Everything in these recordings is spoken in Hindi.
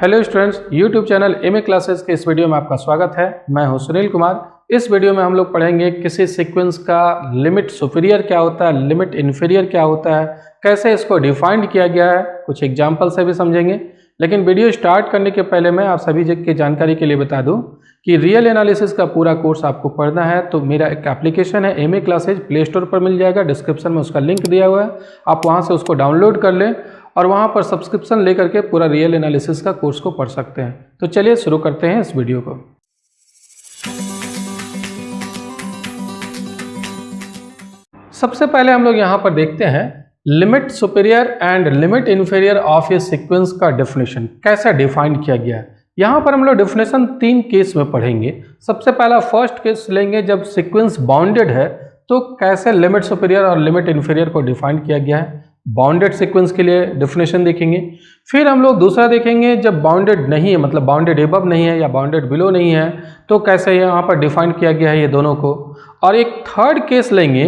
Hello students, YouTube channel MA classes के इस वीडियो में आपका स्वागत है। मैं हूं सुनील कुमार। इस वीडियो में हम लोग पढ़ेंगे किसी सीक्वेंस का लिमिट सुपीरियर क्या होता है, लिमिट इन्फीरियर क्या होता है, कैसे इसको डिफाइंड किया गया है, कुछ एग्जाम्पल से भी समझेंगे। लेकिन वीडियो स्टार्ट करने के पहले मैं आप सभी की जानकारी के लिए बता दूं कि रियल एनालिसिस का पूरा कोर्स आपको पढ़ना है तो मेरा एक एप्लीकेशन है एमए क्लासेज, प्ले स्टोर पर मिल जाएगा, डिस्क्रिप्शन में उसका लिंक दिया हुआ है, आप वहां से उसको डाउनलोड कर लें और वहां पर सब्सक्रिप्शन लेकर के पूरा रियल एनालिसिस का कोर्स को पढ़ सकते हैं। तो चलिए शुरू करते हैं इस वीडियो को। सबसे पहले हम लोग यहाँ पर देखते हैं limit superior and limit inferior of A sequence का डेफिनेशन कैसे डिफाइन किया गया है। यहाँ पर हम लोग डेफिनेशन 3 केस में पढ़ेंगे। सबसे पहला फर्स्ट केस लेंगे, जब सीक्वेंस बाउंडेड है तो कैसे लिमिट सुपीरियर और लिमिट इन्फीरियर को डिफाइन किया गया है। बाउंडेड सीक्वेंस के लिए डेफिनेशन देखेंगे। फिर हम लोग दूसरा देखेंगे, जब बाउंडेड नहीं है, मतलब बाउंडेड एबव नहीं है या बाउंडेड बिलो नहीं है, तो कैसे यहाँ पर डिफाइन किया गया है ये दोनों को। और एक थर्ड केस लेंगे,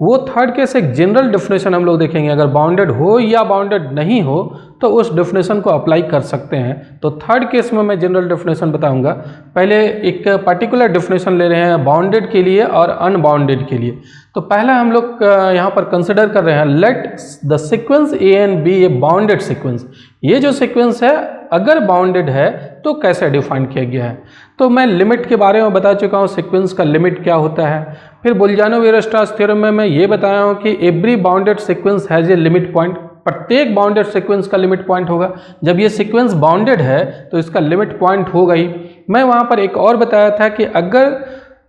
वो थर्ड केस एक जनरल डेफिनेशन हम लोग देखेंगे, अगर बाउंडेड हो या बाउंडेड नहीं हो तो उस डेफिनेशन को अप्लाई कर सकते हैं। तो थर्ड केस में मैं जनरल डेफिनेशन बताऊंगा। पहले एक पर्टिकुलर डेफिनेशन ले रहे हैं बाउंडेड के लिए और अनबाउंडेड के लिए। तो पहला हम लोग यहाँ पर कंसिडर कर रहे हैं, let the sequence A and B a bounded sequence. ये जो सीक्वेंस है अगर बाउंडेड है तो कैसे डिफाइन किया गया है। तो मैं लिमिट के बारे में बता चुका हूँ, सीक्वेंस का लिमिट क्या होता है। फिर बोल्जानो-वीयरस्ट्रास थ्योरम में मैं ये बताया हूँ कि every bounded sequence has a limit point. प्रत्येक बाउंडेड सीक्वेंस का लिमिट पॉइंट होगा। जब ये सीक्वेंस बाउंडेड है तो इसका लिमिट पॉइंट होगा ही। मैं वहाँ पर एक और बताया था कि अगर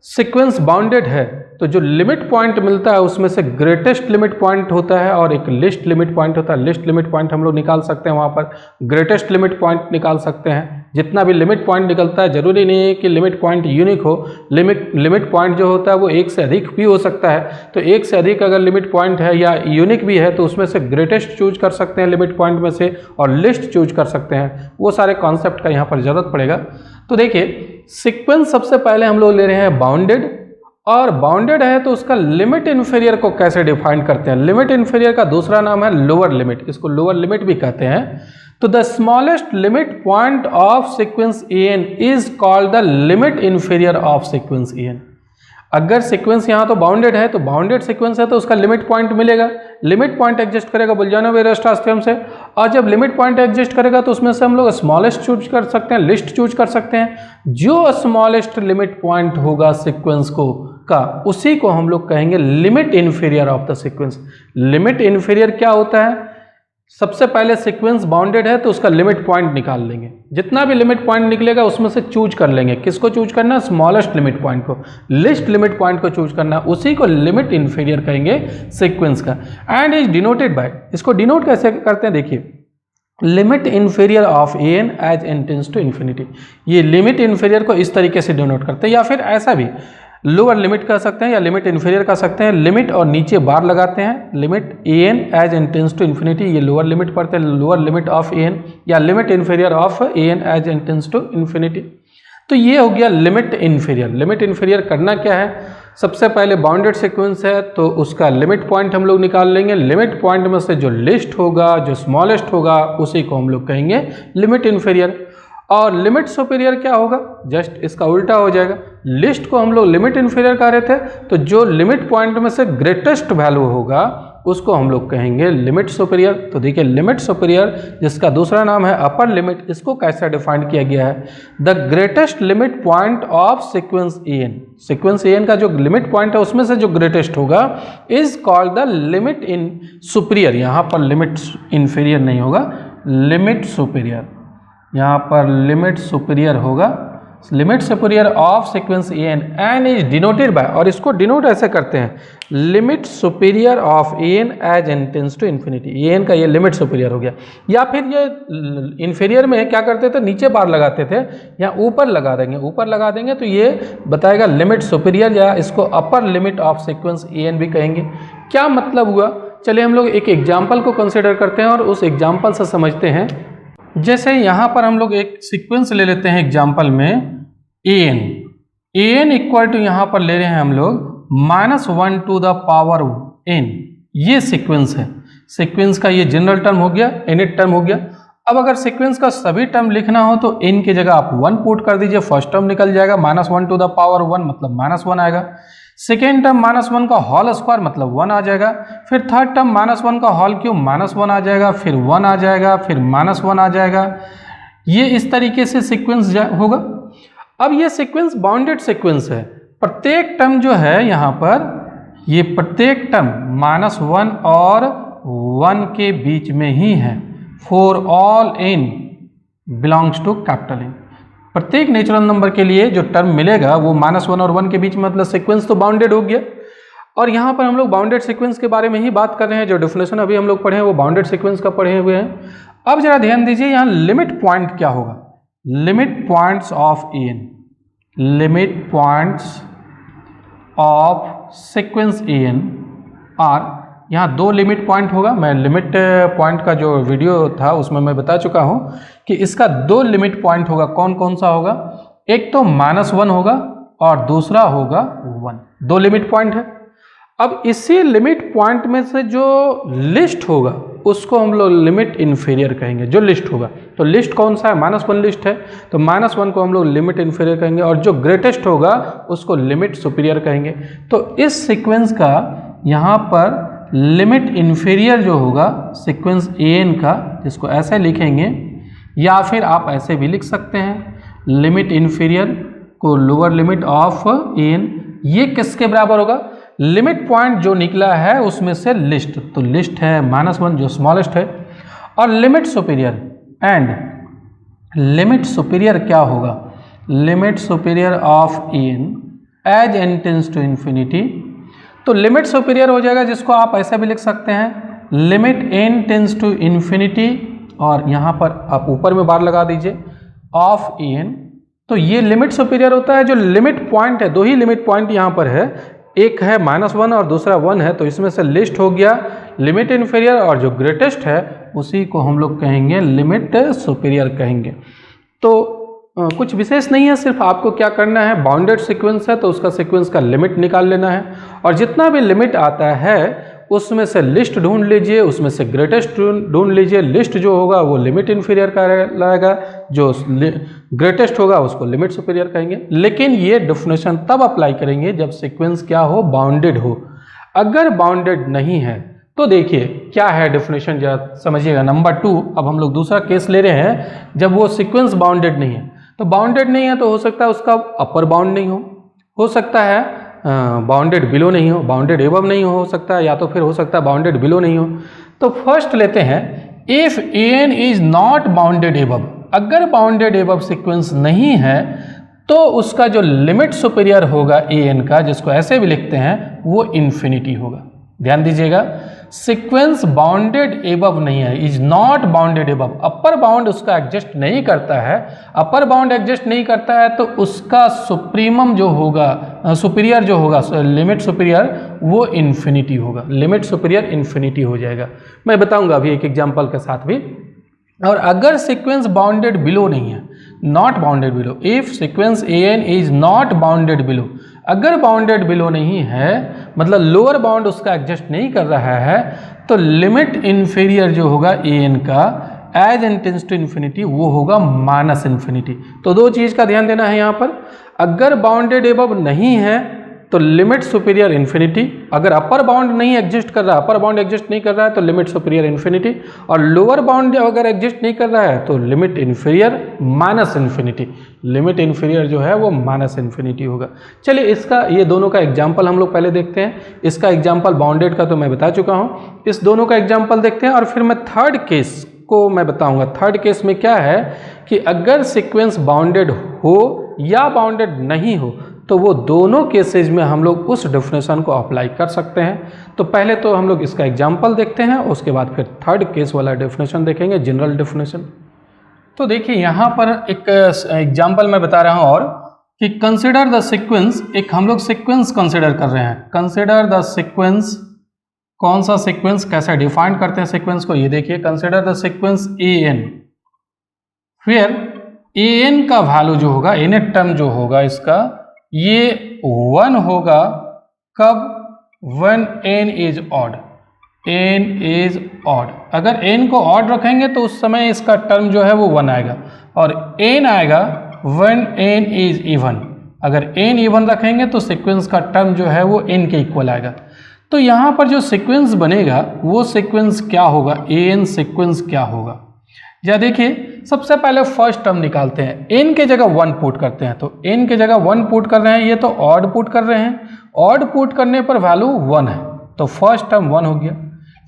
सीक्वेंस बाउंडेड है तो जो लिमिट पॉइंट मिलता है उसमें से ग्रेटेस्ट लिमिट पॉइंट होता है और एक लिस्ट लिमिट पॉइंट होता है। लिस्ट लिमिट पॉइंट हम लोग निकाल सकते हैं, वहाँ पर ग्रेटेस्ट लिमिट पॉइंट निकाल सकते हैं। जितना भी लिमिट पॉइंट निकलता है जरूरी नहीं है कि लिमिट पॉइंट यूनिक हो। लिमिट पॉइंट जो होता है वो एक से अधिक भी हो सकता है। तो एक से अधिक अगर लिमिट पॉइंट है या यूनिक भी है तो उसमें से ग्रेटेस्ट चूज कर सकते हैं लिमिट पॉइंट में से, और लिस्ट चूज कर सकते हैं। वो सारे कॉन्सेप्ट का यहाँ पर जरूरत पड़ेगा। तो देखिए, सीक्वेंस सबसे पहले हम लोग ले रहे हैं बाउंडेड, और बाउंडेड है तो उसका लिमिट इन्फीरियर को कैसे डिफाइन करते हैं। लिमिट इन्फीरियर का दूसरा नाम है लोअर लिमिट, इसको लोअर लिमिट भी कहते हैं। तो the smallest limit point of sequence a n is called the limit inferior of sequence a n. अगर सीक्वेंस यहाँ तो बाउंडेड है, तो बाउंडेड सीक्वेंस है तो उसका लिमिट पॉइंट मिलेगा। लिमिट पॉइंट एग्जिस्ट करेगा बोल्जानो-वीयरस्ट्रास थ्योरम से, और जब लिमिट पॉइंट एग्जिस्ट करेगा तो उसमें से हम लोग स्मॉलेस्ट चूज कर सकते हैं, लिस्ट चूज कर सकते हैं। जो स्मॉलेस्ट लिमिट पॉइंट होगा सीक्वेंस को का, उसी को हम लोग कहेंगे limit inferior of the sequence. Limit inferior क्या होता है? सबसे पहले सीक्वेंस बाउंडेड है तो उसका लिमिट पॉइंट निकाल लेंगे। जितना भी लिमिट पॉइंट निकलेगा उसमें से चूज कर लेंगे। किसको चूज करना? स्मॉलेस्ट लिमिट पॉइंट को, लिस्ट लिमिट पॉइंट को चूज करना, उसी को लिमिट इन्फीरियर कहेंगे सीक्वेंस का। एंड इज डिनोटेड बाय, इसको डिनोट कैसे करते हैं देखिए, limit inferior of a n as n tends to infinity. ये लिमिट इन्फीरियर को इस तरीके से डिनोट करते हैं, या फिर ऐसा भी लोअर लिमिट कह सकते हैं या लिमिट इन्फीरियर कह सकते हैं। लिमिट और नीचे बार लगाते हैं, limit a n as n tends to infinity, ये लोअर लिमिट पढ़ते हैं, lower limit of a n, या limit inferior of a n as n tends to infinity. तो ये हो गया लिमिट इन्फीरियर। लिमिट इन्फीरियर करना क्या है? सबसे पहले बाउंडेड सीक्वेंस है तो उसका लिमिट पॉइंट हम लोग निकाल लेंगे। लिमिट पॉइंट में से जो लिस्ट होगा, जो स्मॉलेस्ट होगा, उसी को हम लोग कहेंगे लिमिट इन्फीरियर। और लिमिट सुपीरियर क्या होगा? जस्ट इसका उल्टा हो जाएगा। लिस्ट को हम लोग लिमिट इन्फीरियर कह रहे थे, तो जो लिमिट पॉइंट में से ग्रेटेस्ट वैल्यू होगा उसको हम लोग कहेंगे लिमिट सुपीरियर। तो देखिए, लिमिट सुपीरियर जिसका दूसरा नाम है अपर लिमिट, इसको कैसे डिफाइन किया गया है? The greatest limit point of sequence a n. Sequence a n का जो लिमिट पॉइंट है उसमें से जो ग्रेटेस्ट होगा is called the limit in superior. यहाँ पर लिमिट इन्फीरियर नहीं होगा, लिमिट सुपीरियर। यहाँ पर लिमिट सुपीरियर होगा, limit superior of sequence a n, n is denoted by, और इसको डिनोट ऐसे करते हैं, limit superior of a n as n tends to infinity. A n का ये लिमिट सुपीरियर हो गया। या फिर ये इन्फीरियर में क्या करते थे, नीचे बार लगाते थे, या ऊपर लगा देंगे। ऊपर लगा देंगे तो ये बताएगा लिमिट सुपीरियर, या इसको upper limit of sequence a n भी कहेंगे। क्या मतलब हुआ? चलिए हम लोग एक एग्जाम्पल को कंसिडर करते हैं और उस एग्जाम्पल से समझते हैं। जैसे यहाँ पर हम लोग एक सीक्वेंस ले लेते हैं एग्जाम्पल में ए एन इक्वल टू, यहाँ पर ले रहे हैं हम लोग -1 टू द पावर n। ये सीक्वेंस है। सीक्वेंस का ये जनरल टर्म हो गया, इनिट टर्म हो गया। अब अगर सीक्वेंस का सभी टर्म लिखना हो तो n की जगह आप 1 पुट कर दीजिए, फर्स्ट टर्म निकल जाएगा -1 टू द पावर 1 मतलब -1 आएगा, सेकेंड टर्म -1 का होल स्क्वायर मतलब 1 आ जाएगा, फिर थर्ड टर्म -1 का होल क्यूब -1 आ जाएगा, फिर 1 आ जाएगा, फिर -1 आ जाएगा। ये इस तरीके से सीक्वेंस होगा। अब ये सीक्वेंस बाउंडेड सीक्वेंस है, प्रत्येक टर्म जो है यहाँ पर, ये प्रत्येक टर्म -1 और 1 के बीच में ही है। For all n belongs to capital N, प्रत्येक नेचुरल नंबर के लिए जो टर्म मिलेगा वो -1 और 1 के बीच में, मतलब सीक्वेंस तो बाउंडेड हो गया। और यहाँ पर हम लोग बाउंडेड सीक्वेंस के बारे में ही बात कर रहे हैं, जो डेफिनेशन अभी हम लोग पढ़े हैं वो बाउंडेड सीक्वेंस का पढ़े हुए हैं। अब जरा ध्यान दीजिए, यहाँ लिमिट पॉइंट क्या होगा, limit points of an, limit points of sequence an are, यहाँ 2 लिमिट पॉइंट होगा। मैं लिमिट पॉइंट का जो वीडियो था उसमें मैं बता चुका हूँ कि इसका 2 लिमिट पॉइंट होगा। कौन कौन सा होगा, एक तो -1 होगा और दूसरा होगा 1, 2 लिमिट पॉइंट है। अब इसी लिमिट पॉइंट में से जो लिस्ट होगा उसको हम लोग लिमिट इन्फीरियर कहेंगे, जो लिस्ट होगा। तो लिस्ट कौन सा है, -1 लिस्ट है, तो -1 को हम लोग लिमिट इन्फीरियर कहेंगे, और जो ग्रेटेस्ट होगा उसको लिमिट सुपीरियर कहेंगे। तो इस सीक्वेंस का यहाँ पर लिमिट इन्फीरियर जो होगा सीक्वेंस an का, जिसको ऐसे लिखेंगे, या फिर आप ऐसे भी लिख सकते हैं, लिमिट इन्फीरियर को लोअर लिमिट ऑफ an, ये किसके बराबर होगा, लिमिट पॉइंट जो निकला है उसमें से लिस्ट, तो लिस्ट है -1 जो स्मॉलेस्ट है, और limit superior, and limit superior क्या होगा, limit superior of an as n tends to infinity. तो लिमिट सुपीरियर हो जाएगा, जिसको आप ऐसा भी लिख सकते हैं, limit n tends to infinity, और यहाँ पर आप ऊपर में बार लगा दीजिए ऑफ an। तो ये लिमिट सुपीरियर होता है। जो लिमिट पॉइंट है, 2 ही लिमिट पॉइंट यहाँ पर है, एक है -1 और दूसरा 1 है, तो इसमें से लिस्ट हो गया लिमिट इन्फीरियर, और जो ग्रेटेस्ट है उसी को हम लोग कहेंगे लिमिट सुपीरियर कहेंगे। तो कुछ विशेष नहीं है, सिर्फ आपको क्या करना है, बाउंडेड सीक्वेंस है तो उसका सीक्वेंस का लिमिट निकाल लेना है, और जितना भी लिमिट आता है उसमें से लिस्ट ढूंढ लीजिए, उसमें से ग्रेटेस्ट ढूंढ लीजिए। लिस्ट जो होगा वो लिमिट इन्फीरियर का लाएगा, जो ग्रेटेस्ट होगा उसको लिमिट सुपीरियर कहेंगे। लेकिन ये डेफिनेशन तब अप्लाई करेंगे जब सीक्वेंस क्या हो, बाउंडेड हो। अगर बाउंडेड नहीं है तो देखिए क्या है डेफिनेशन, जरा समझिएगा। नंबर 2, अब हम लोग दूसरा केस ले रहे हैं, जब वो सीक्वेंस बाउंडेड नहीं है। तो बाउंडेड नहीं है तो हो सकता है उसका अपर बाउंड नहीं हो सकता है बाउंडेड बिलो नहीं हो, बाउंडेड एबव नहीं हो सकता है, या तो फिर हो सकता है बाउंडेड बिलो नहीं हो। तो फर्स्ट लेते हैं, if an is not bounded above, अगर बाउंडेड एबव सीक्वेंस नहीं है तो उसका जो लिमिट सुपीरियर होगा an का, जिसको ऐसे भी लिखते हैं, वो इन्फिनिटी होगा। ध्यान दीजिएगा, सीक्वेंस बाउंडेड एबव नहीं है, is not bounded above, upper bound उसका एग्जिस्ट नहीं करता है। अपर बाउंड एग्जिस्ट नहीं करता है तो उसका सुप्रीमम जो होगा, सुपीरियर जो होगा, लिमिट सुपीरियर, वो इन्फिनिटी होगा, लिमिट सुपीरियर इन्फिनिटी हो जाएगा। मैं बताऊंगा अभी एक एग्जांपल के साथ भी। और अगर सीक्वेंस बाउंडेड बिलो नहीं है, not bounded below, if sequence an is not bounded below, अगर बाउंडेड बिलो नहीं है मतलब लोअर बाउंड उसका एग्जिस्ट नहीं कर रहा है, तो लिमिट इन्फीरियर जो होगा an का as n tends to infinity, वो होगा -इन्फिनिटी। तो 2 चीज़ का ध्यान देना है यहाँ पर, अगर बाउंडेड एबव नहीं है तो लिमिट सुपीरियर इन्फिनिटी, अगर अपर बाउंड नहीं एग्जिस्ट कर रहा, अपर बाउंड एग्जिस्ट नहीं कर रहा है तो लिमिट सुपीरियर इन्फिनिटी, और लोअर बाउंड अगर एग्जिस्ट नहीं कर रहा है तो limit inferior -infinity, limit inferior जो है वो -इन्फिनिटी होगा। चलिए इसका, ये दोनों का एग्जाम्पल हम लोग पहले देखते हैं। इसका एग्जाम्पल बाउंडेड का तो मैं बता चुका हूँ, इस दोनों का एग्जाम्पल देखते हैं, और फिर मैं थर्ड केस को मैं बताऊंगा। थर्ड केस में क्या है कि अगर सीक्वेंस बाउंडेड हो या बाउंडेड नहीं हो, तो वो दोनों केसेज में हम लोग उस डेफिनेशन को अप्लाई कर सकते हैं। तो पहले तो हम लोग इसका एग्जाम्पल देखते हैं, उसके बाद फिर थर्ड केस वाला डेफिनेशन देखेंगे, जनरल डेफिनेशन। तो देखिए यहाँ पर एक एग्जाम्पल मैं बता रहा हूँ, और कि कंसिडर द सीक्वेंस, एक हम लोग सीक्वेंस कंसिडर कर रहे हैं। कंसिडर द सीक्वेंस, कौन सा सीक्वेंस, कैसे डिफाइन करते हैं सीक्वेंस को, ये देखिए। कंसिडर द सीक्वेंस an, फिर an का वैल्यू जो होगा, nth टर्म जो होगा इसका, ये 1 होगा कब, when n is odd, n is odd. अगर n को ऑड रखेंगे तो उस समय इसका टर्म जो है वो 1 आएगा, और n आएगा when n इज इवन। अगर n इवन रखेंगे तो सीक्वेंस का टर्म जो है वो n के इक्वल आएगा। तो यहाँ पर जो सीक्वेंस बनेगा वो सीक्वेंस क्या होगा, an सीक्वेंस क्या होगा। या देखिए सबसे पहले फर्स्ट टर्म निकालते हैं, n के जगह 1 पुट करते हैं, तो n के जगह 1 पुट कर रहे हैं, ये तो ऑड पुट कर रहे हैं, ऑड पुट करने पर वैल्यू 1 है तो फर्स्ट टर्म 1 हो गया।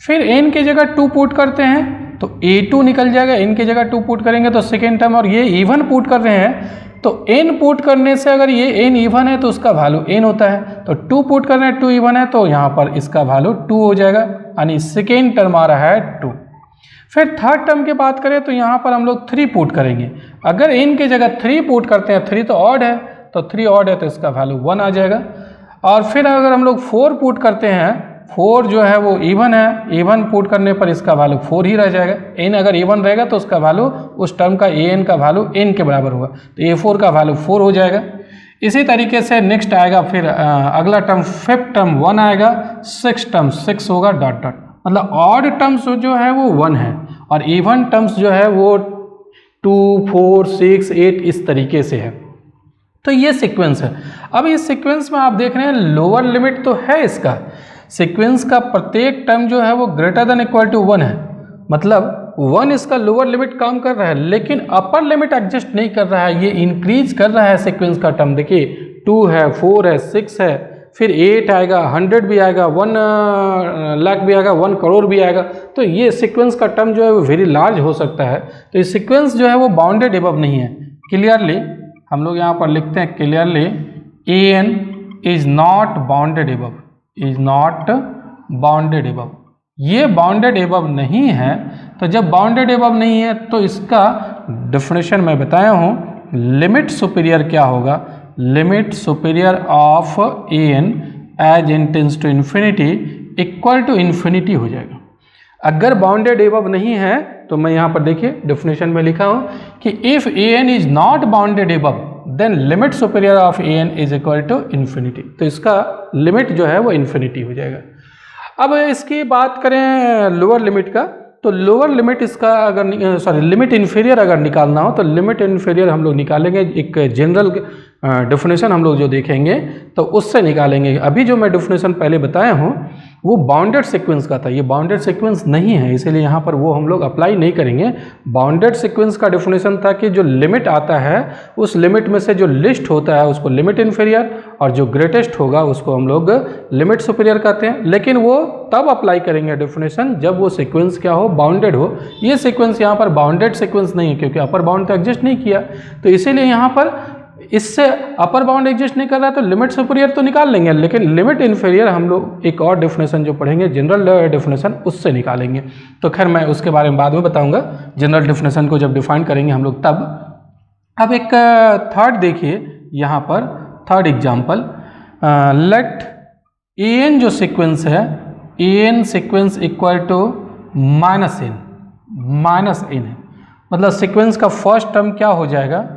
फिर n के जगह 2 पुट करते हैं तो a2 निकल जाएगा, n के जगह 2 पुट करेंगे तो सेकेंड टर्म, और ये इवन पुट कर रहे हैं तो n पुट करने से अगर ये n इवन है तो उसका वैल्यू n होता है, तो 2 पुट कर रहे हैं 2 इवन है तो यहाँ पर इसका वैल्यू 2 हो जाएगा, यानी सेकेंड टर्म आ रहा है 2। फिर थर्ड टर्म की बात करें तो यहाँ पर हम लोग 3 पुट करेंगे, अगर n के जगह 3 पुट करते हैं, 3 तो ऑड है तो 3 ऑड है तो इसका वैल्यू 1 आ जाएगा। और फिर अगर हम लोग 4 पुट करते हैं, 4 जो है वो इवन है, इवन पुट करने पर इसका वैल्यू 4 ही रह जाएगा, n अगर इवन रहेगा तो उसका वैल्यू उस टर्म का an का वैल्यू n के बराबर होगा, तो a4 का वैल्यू 4 हो जाएगा। इसी तरीके से नेक्स्ट आएगा, फिर अगला टर्म फिफ्थ टर्म 1 आएगा, सिक्स टर्म 6 होगा डॉट डॉट, मतलब ऑड टर्म्स जो है वो 1 है और इवन टर्म्स जो है वो 2, 4, 6, 8 इस तरीके से है। तो ये सीक्वेंस है। अब इस सीक्वेंस में आप देख रहे हैं लोअर लिमिट तो है इसका, सीक्वेंस का प्रत्येक टर्म जो है वो ग्रेटर देन इक्वल टू 1 है, मतलब 1 इसका लोअर लिमिट काम कर रहा है, लेकिन अपर लिमिट एडजस्ट नहीं कर रहा है, ये इंक्रीज कर रहा है सीक्वेंस का टर्म। देखिए 2 है, 4 है, 6 है, फिर 8 आएगा, 100 भी आएगा, 1 लाख भी आएगा, 1 करोड़ भी आएगा, तो ये सीक्वेंस का टर्म जो है वो वेरी लार्ज हो सकता है। तो ये सीक्वेंस जो है वो बाउंडेड एबव नहीं है। क्लियरली हम लोग यहाँ पर लिखते हैं clearly an is not bounded above, is not bounded above, ये बाउंडेड एबव नहीं है। तो जब बाउंडेड एबव नहीं है तो इसका डेफिनेशन मैं बताया हूँ, लिमिट सुपीरियर क्या होगा, limit superior of an as n tends to infinity equal to infinity हो जाएगा। अगर बाउंडेड एबव नहीं है तो मैं यहाँ पर देखिए डेफिनेशन में लिखा हूँ कि if an is not bounded above then limit superior of an is equal to infinity, तो इसका लिमिट जो है वो इन्फिनिटी हो जाएगा। अब इसकी बात करें लोअर लिमिट का, तो लोअर लिमिट इसका अगर लिमिट इन्फीरियर अगर निकालना हो तो लिमिट इन्फीरियर हम लोग निकालेंगे, एक जनरल डेफिनेशन हम लोग जो देखेंगे तो उससे निकालेंगे। अभी जो मैं डेफिनेशन पहले बताया हूँ वो बाउंडेड सीक्वेंस का था, ये बाउंडेड सीक्वेंस नहीं है, इसीलिए यहाँ पर वो हम लोग अप्लाई नहीं करेंगे। बाउंडेड सीक्वेंस का डेफिनेशन था कि जो लिमिट आता है उस लिमिट में से जो लिस्ट होता है उसको लिमिट इन्फीरियर और जो ग्रेटेस्ट होगा उसको हम लोग लिमिट सुपीरियर कहते हैं, लेकिन वो तब अप्लाई करेंगे डेफिनेशन जब वो सीक्वेंस क्या हो, बाउंडेड हो। ये सीक्वेंस यहाँ पर बाउंडेड सीक्वेंस नहीं है क्योंकि अपर बाउंड तो एग्जिस्ट नहीं किया, तो इसीलिए यहाँ पर इससे अपर बाउंड एग्जिस्ट नहीं कर रहा तो लिमिट सुपीरियर तो निकाल लेंगे, लेकिन लिमिट इन्फीरियर हम लोग एक और डेफिनेशन जो पढ़ेंगे जनरल डेफिनेशन उससे निकालेंगे। तो खैर मैं उसके बारे में बाद में बताऊंगा, जनरल डेफिनेशन को जब डिफाइन करेंगे हम लोग तब। अब एक थर्ड देखिए यहाँ पर, थर्ड एग्जाम्पल, लेट an जो सीक्वेंस है, an sequence equal to minus n है, मतलब सीक्वेंस का फर्स्ट टर्म क्या हो जाएगा,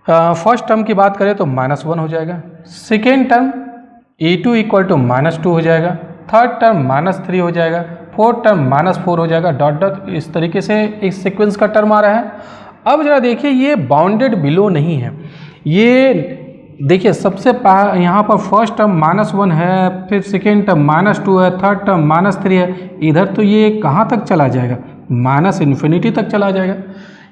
फर्स्ट टर्म की बात करें तो -1 हो जाएगा, second term a2 equal to -2 हो जाएगा, थर्ड टर्म -3 हो जाएगा, फोर्थ टर्म -4 हो जाएगा, डॉट डॉट इस तरीके से इस सीक्वेंस का टर्म आ रहा है। अब जरा देखिए ये बाउंडेड बिलो नहीं है, ये देखिए सबसे यहाँ पर फर्स्ट टर्म -1 है, फिर सेकेंड टर्म -2 है, थर्ड टर्म -3 है, इधर तो ये कहाँ तक चला जाएगा, -इन्फिनिटी तक चला जाएगा,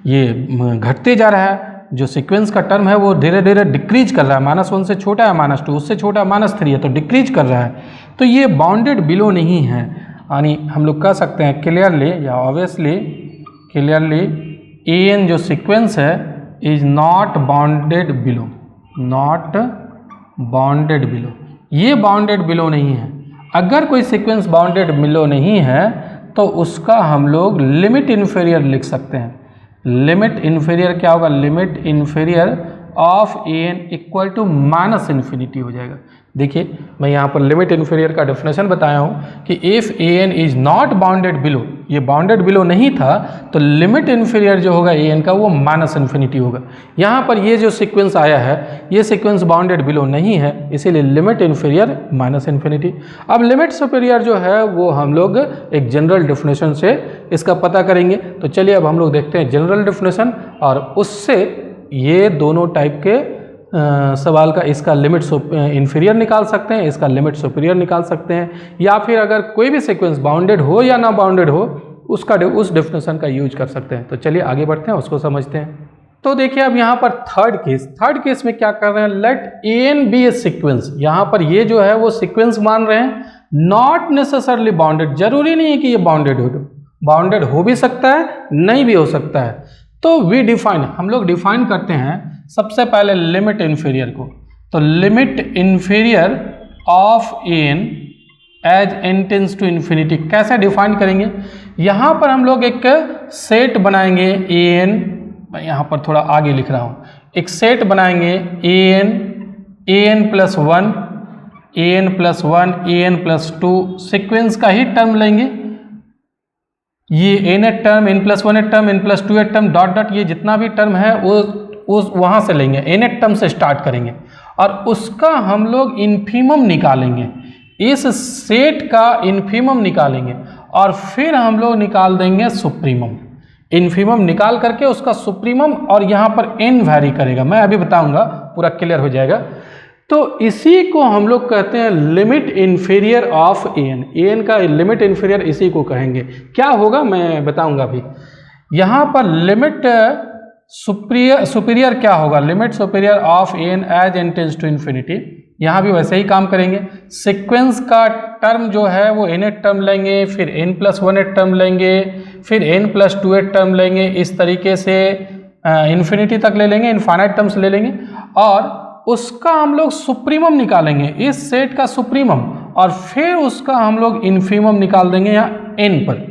ये घटते जा रहा है। जो सीक्वेंस का टर्म है वो धीरे धीरे डिक्रीज कर रहा है, -1 से छोटा है -2, उससे छोटा -3 है तो डिक्रीज कर रहा है, तो ये बाउंडेड बिलो नहीं है। यानी हम लोग कह सकते हैं क्लियरली या ऑब्वियसली क्लियरली an जो सीक्वेंस है is not bounded below, not bounded below, ये बाउंडेड बिलो नहीं है। अगर कोई सीक्वेंस बाउंडेड बिलो नहीं है तो उसका हम लोग लिमिट इन्फीरियर लिख सकते हैं। लिमिट इन्फीरियर क्या होगा, limit inferior of a n equal to minus infinity हो जाएगा। देखिए मैं यहाँ पर लिमिट इन्फीरियर का डेफिनेशन बताया हूँ कि if a n is not bounded below, ये बाउंडेड बिलो नहीं था तो लिमिट इन्फीरियर जो होगा ए एन का वो माइनस इन्फिनिटी होगा। यहाँ पर ये जो सीक्वेंस आया है ये सीक्वेंस बाउंडेड बिलो नहीं है, इसीलिए लिमिट इन्फीरियर माइनस इन्फिनिटी। अब लिमिट सुपीरियर जो है वो हम लोग एक जनरल डेफिनेशन से इसका पता करेंगे। तो चलिए अब हम लोग देखते हैं जनरल डेफिनेशन और उससे ये दोनों टाइप के सवाल का इसका लिमिट इन्फीरियर निकाल सकते हैं, इसका लिमिट सुपीरियर निकाल सकते हैं, या फिर अगर कोई भी सीक्वेंस बाउंडेड हो या ना बाउंडेड हो उस डेफिनेशन का यूज कर सकते हैं। तो चलिए आगे बढ़ते हैं, उसको समझते हैं। तो देखिए अब यहाँ पर थर्ड केस में क्या कर रहे हैं, late A N B A sequence. यहाँ पर ये जो है वो सीक्वेंस मान रहे हैं, नॉट नेसेसरली बाउंडेड, जरूरी नहीं है कि ये बाउंडेड हो भी सकता है, नहीं भी हो सकता है। तो वी डिफाइन, हम लोग डिफाइन करते हैं सबसे पहले लिमिट इन्फीरियर को। तो limit inferior of a n as n tends to infinity कैसे डिफाइन करेंगे, यहाँ पर हम लोग एक सेट बनाएंगे ए एन, मैं यहाँ पर थोड़ा आगे लिख रहा हूँ, एक सेट बनाएंगे a n plus one, a n plus one, a n plus two, sequence का ही टर्म लेंगे, ये n th term, n plus one th term, n plus two th term, dot dot, ये जितना भी टर्म है वो उस वहाँ से लेंगे, एन एट टर्म से स्टार्ट करेंगे और उसका हम लोग इन्फीमम निकालेंगे, इस सेट का इन्फीमम निकालेंगे और फिर हम लोग निकाल देंगे सुप्रीमम। इन्फीमम निकाल करके उसका सुप्रीमम, और यहाँ पर एन वैरी करेगा, मैं अभी बताऊंगा, पूरा क्लियर हो जाएगा। तो इसी को हम लोग कहते हैं limit inferior of a n. A n का लिमिट इन्फीरियर इसी को कहेंगे। क्या होगा मैं बताऊंगा अभी। यहाँ पर लिमिट सुपीरियर क्या होगा, limit superior of a n as n tends to infinity. यहाँ भी वैसे ही काम करेंगे, सीक्वेंस का टर्म जो है वो एन एट टर्म लेंगे, फिर n plus one th term लेंगे, फिर n plus two th term लेंगे, इस तरीके से इन्फिनिटी तक ले लेंगे, इनफाइनाइट टर्म्स ले लेंगे और उसका हम लोग सुप्रीमम निकालेंगे, इस सेट का सुप्रीमम, और फिर उसका हम लोग इन्फीमम निकाल देंगे यहाँ एन पर,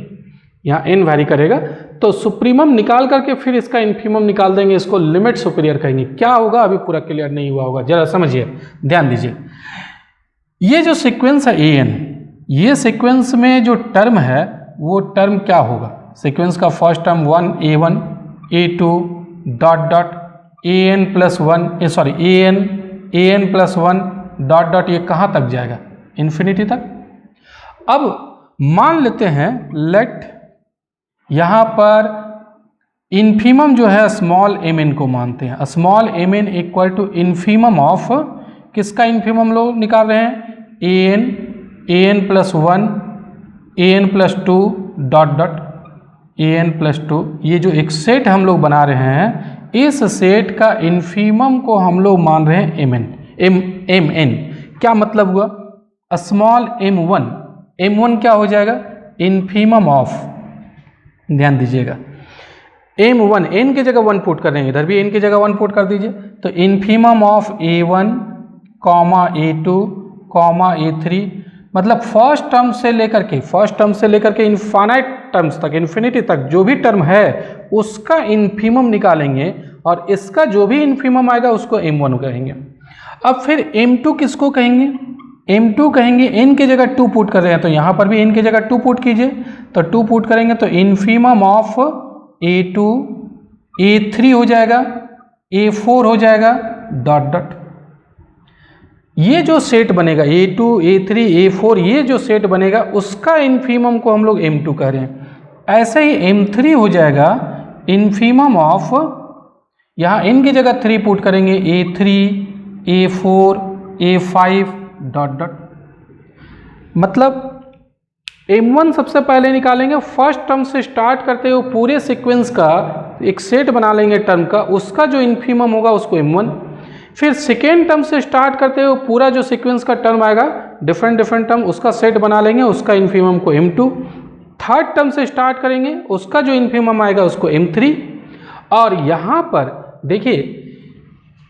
यहाँ एन वैरी करेगा। तो सुप्रीमम निकाल करके फिर इसका इन्फीमम निकाल देंगे, इसको लिमिट सुपीरियर कहेंगे। क्या होगा अभी पूरा क्लियर नहीं हुआ होगा, जरा समझिए, ध्यान दीजिए। ये जो सीक्वेंस है ए एन, ये सीक्वेंस में जो टर्म है वो टर्म क्या होगा, सीक्वेंस का first term one, A1, A2 dot dot a n plus one, sorry a n plus one dot dot, ये कहाँ तक जाएगा, इन्फिनिटी तक। अब मान लेते हैं लेट यहाँ पर इन्फीमम जो है स्मॉल एम एन को मानते हैं, small m n equal to infimum of, किसका इन्फीमम लोग निकाल रहे हैं, a n plus one, a n plus two dot dot a n plus two. ये जो एक सेट हम लोग बना रहे हैं, इस सेट का इन्फीमम को हम लोग मान रहे हैं एम एन। क्या मतलब हुआ, स्मॉल एम वन क्या हो जाएगा, इन्फीमम ऑफ, ध्यान दीजिएगा, एम वन, एन की जगह वन पुट कर देंगे, इधर भी एन की जगह वन पुट कर दीजिए। तो infimum of A1, A2, A3, मतलब फर्स्ट टर्म से लेकर के इनफाइनाइट टर्म्स तक, इन्फिनिटी तक जो भी टर्म है उसका इन्फीमम निकालेंगे और इसका जो भी इन्फीमम आएगा उसको M1 कहेंगे। अब फिर M2 किसको कहेंगे, M2 कहेंगे, n की जगह 2 पुट कर रहे हैं तो यहाँ पर भी n की जगह 2 पुट कीजिए, तो 2 पुट करेंगे तो इन्फीमम ऑफ A2, A3 हो जाएगा, A4 हो जाएगा, डॉट डॉट। ये जो सेट बनेगा A2, A3, A4, ये जो सेट बनेगा उसका इन्फीमम को हम लोग M2 कह रहे हैं। ऐसे ही M3 हो जाएगा इन्फीमम ऑफ, यहाँ n की जगह 3 पुट करेंगे, A3, A4, A5 dot dot. मतलब M1 सबसे पहले निकालेंगे, फर्स्ट टर्म से स्टार्ट करते हुए पूरे सीक्वेंस का एक सेट बना लेंगे टर्म का, उसका जो इन्फीमम होगा उसको M1। फिर सेकेंड टर्म से स्टार्ट करते हुए पूरा जो सीक्वेंस का टर्म आएगा डिफरेंट टर्म, उसका सेट बना लेंगे, उसका इन्फीमम को M2। थर्ड टर्म से स्टार्ट करेंगे, उसका जो इन्फीमम आएगा उसको M3। और यहाँ पर देखिए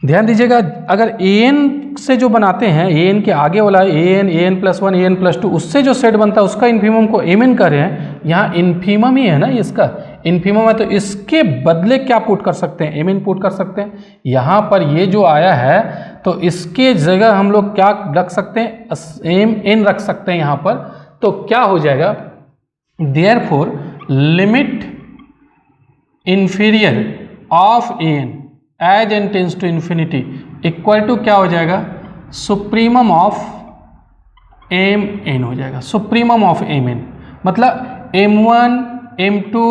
ध्यान दीजिएगा, अगर an से जो बनाते हैं, an के आगे वाला an plus one, an plus two, उससे जो सेट बनता है उसका इन्फीमम को mn कर रहे हैं। यहाँ इन्फीमम ही है ना इसका, इन्फीमम है तो इसके बदले क्या पुट कर सकते हैं, एम एन पुट कर सकते हैं। यहाँ पर ये जो आया है तो इसके जगह हम लोग क्या रख सकते हैं, एम एन रख सकते हैं यहाँ पर। तो क्या हो जाएगा, therefore limit inferior of n as n tends to infinity equal to क्या हो जाएगा, सुप्रीमम ऑफ एम एन हो जाएगा, सुप्रीमम ऑफ एम एन। मतलब m1, m2,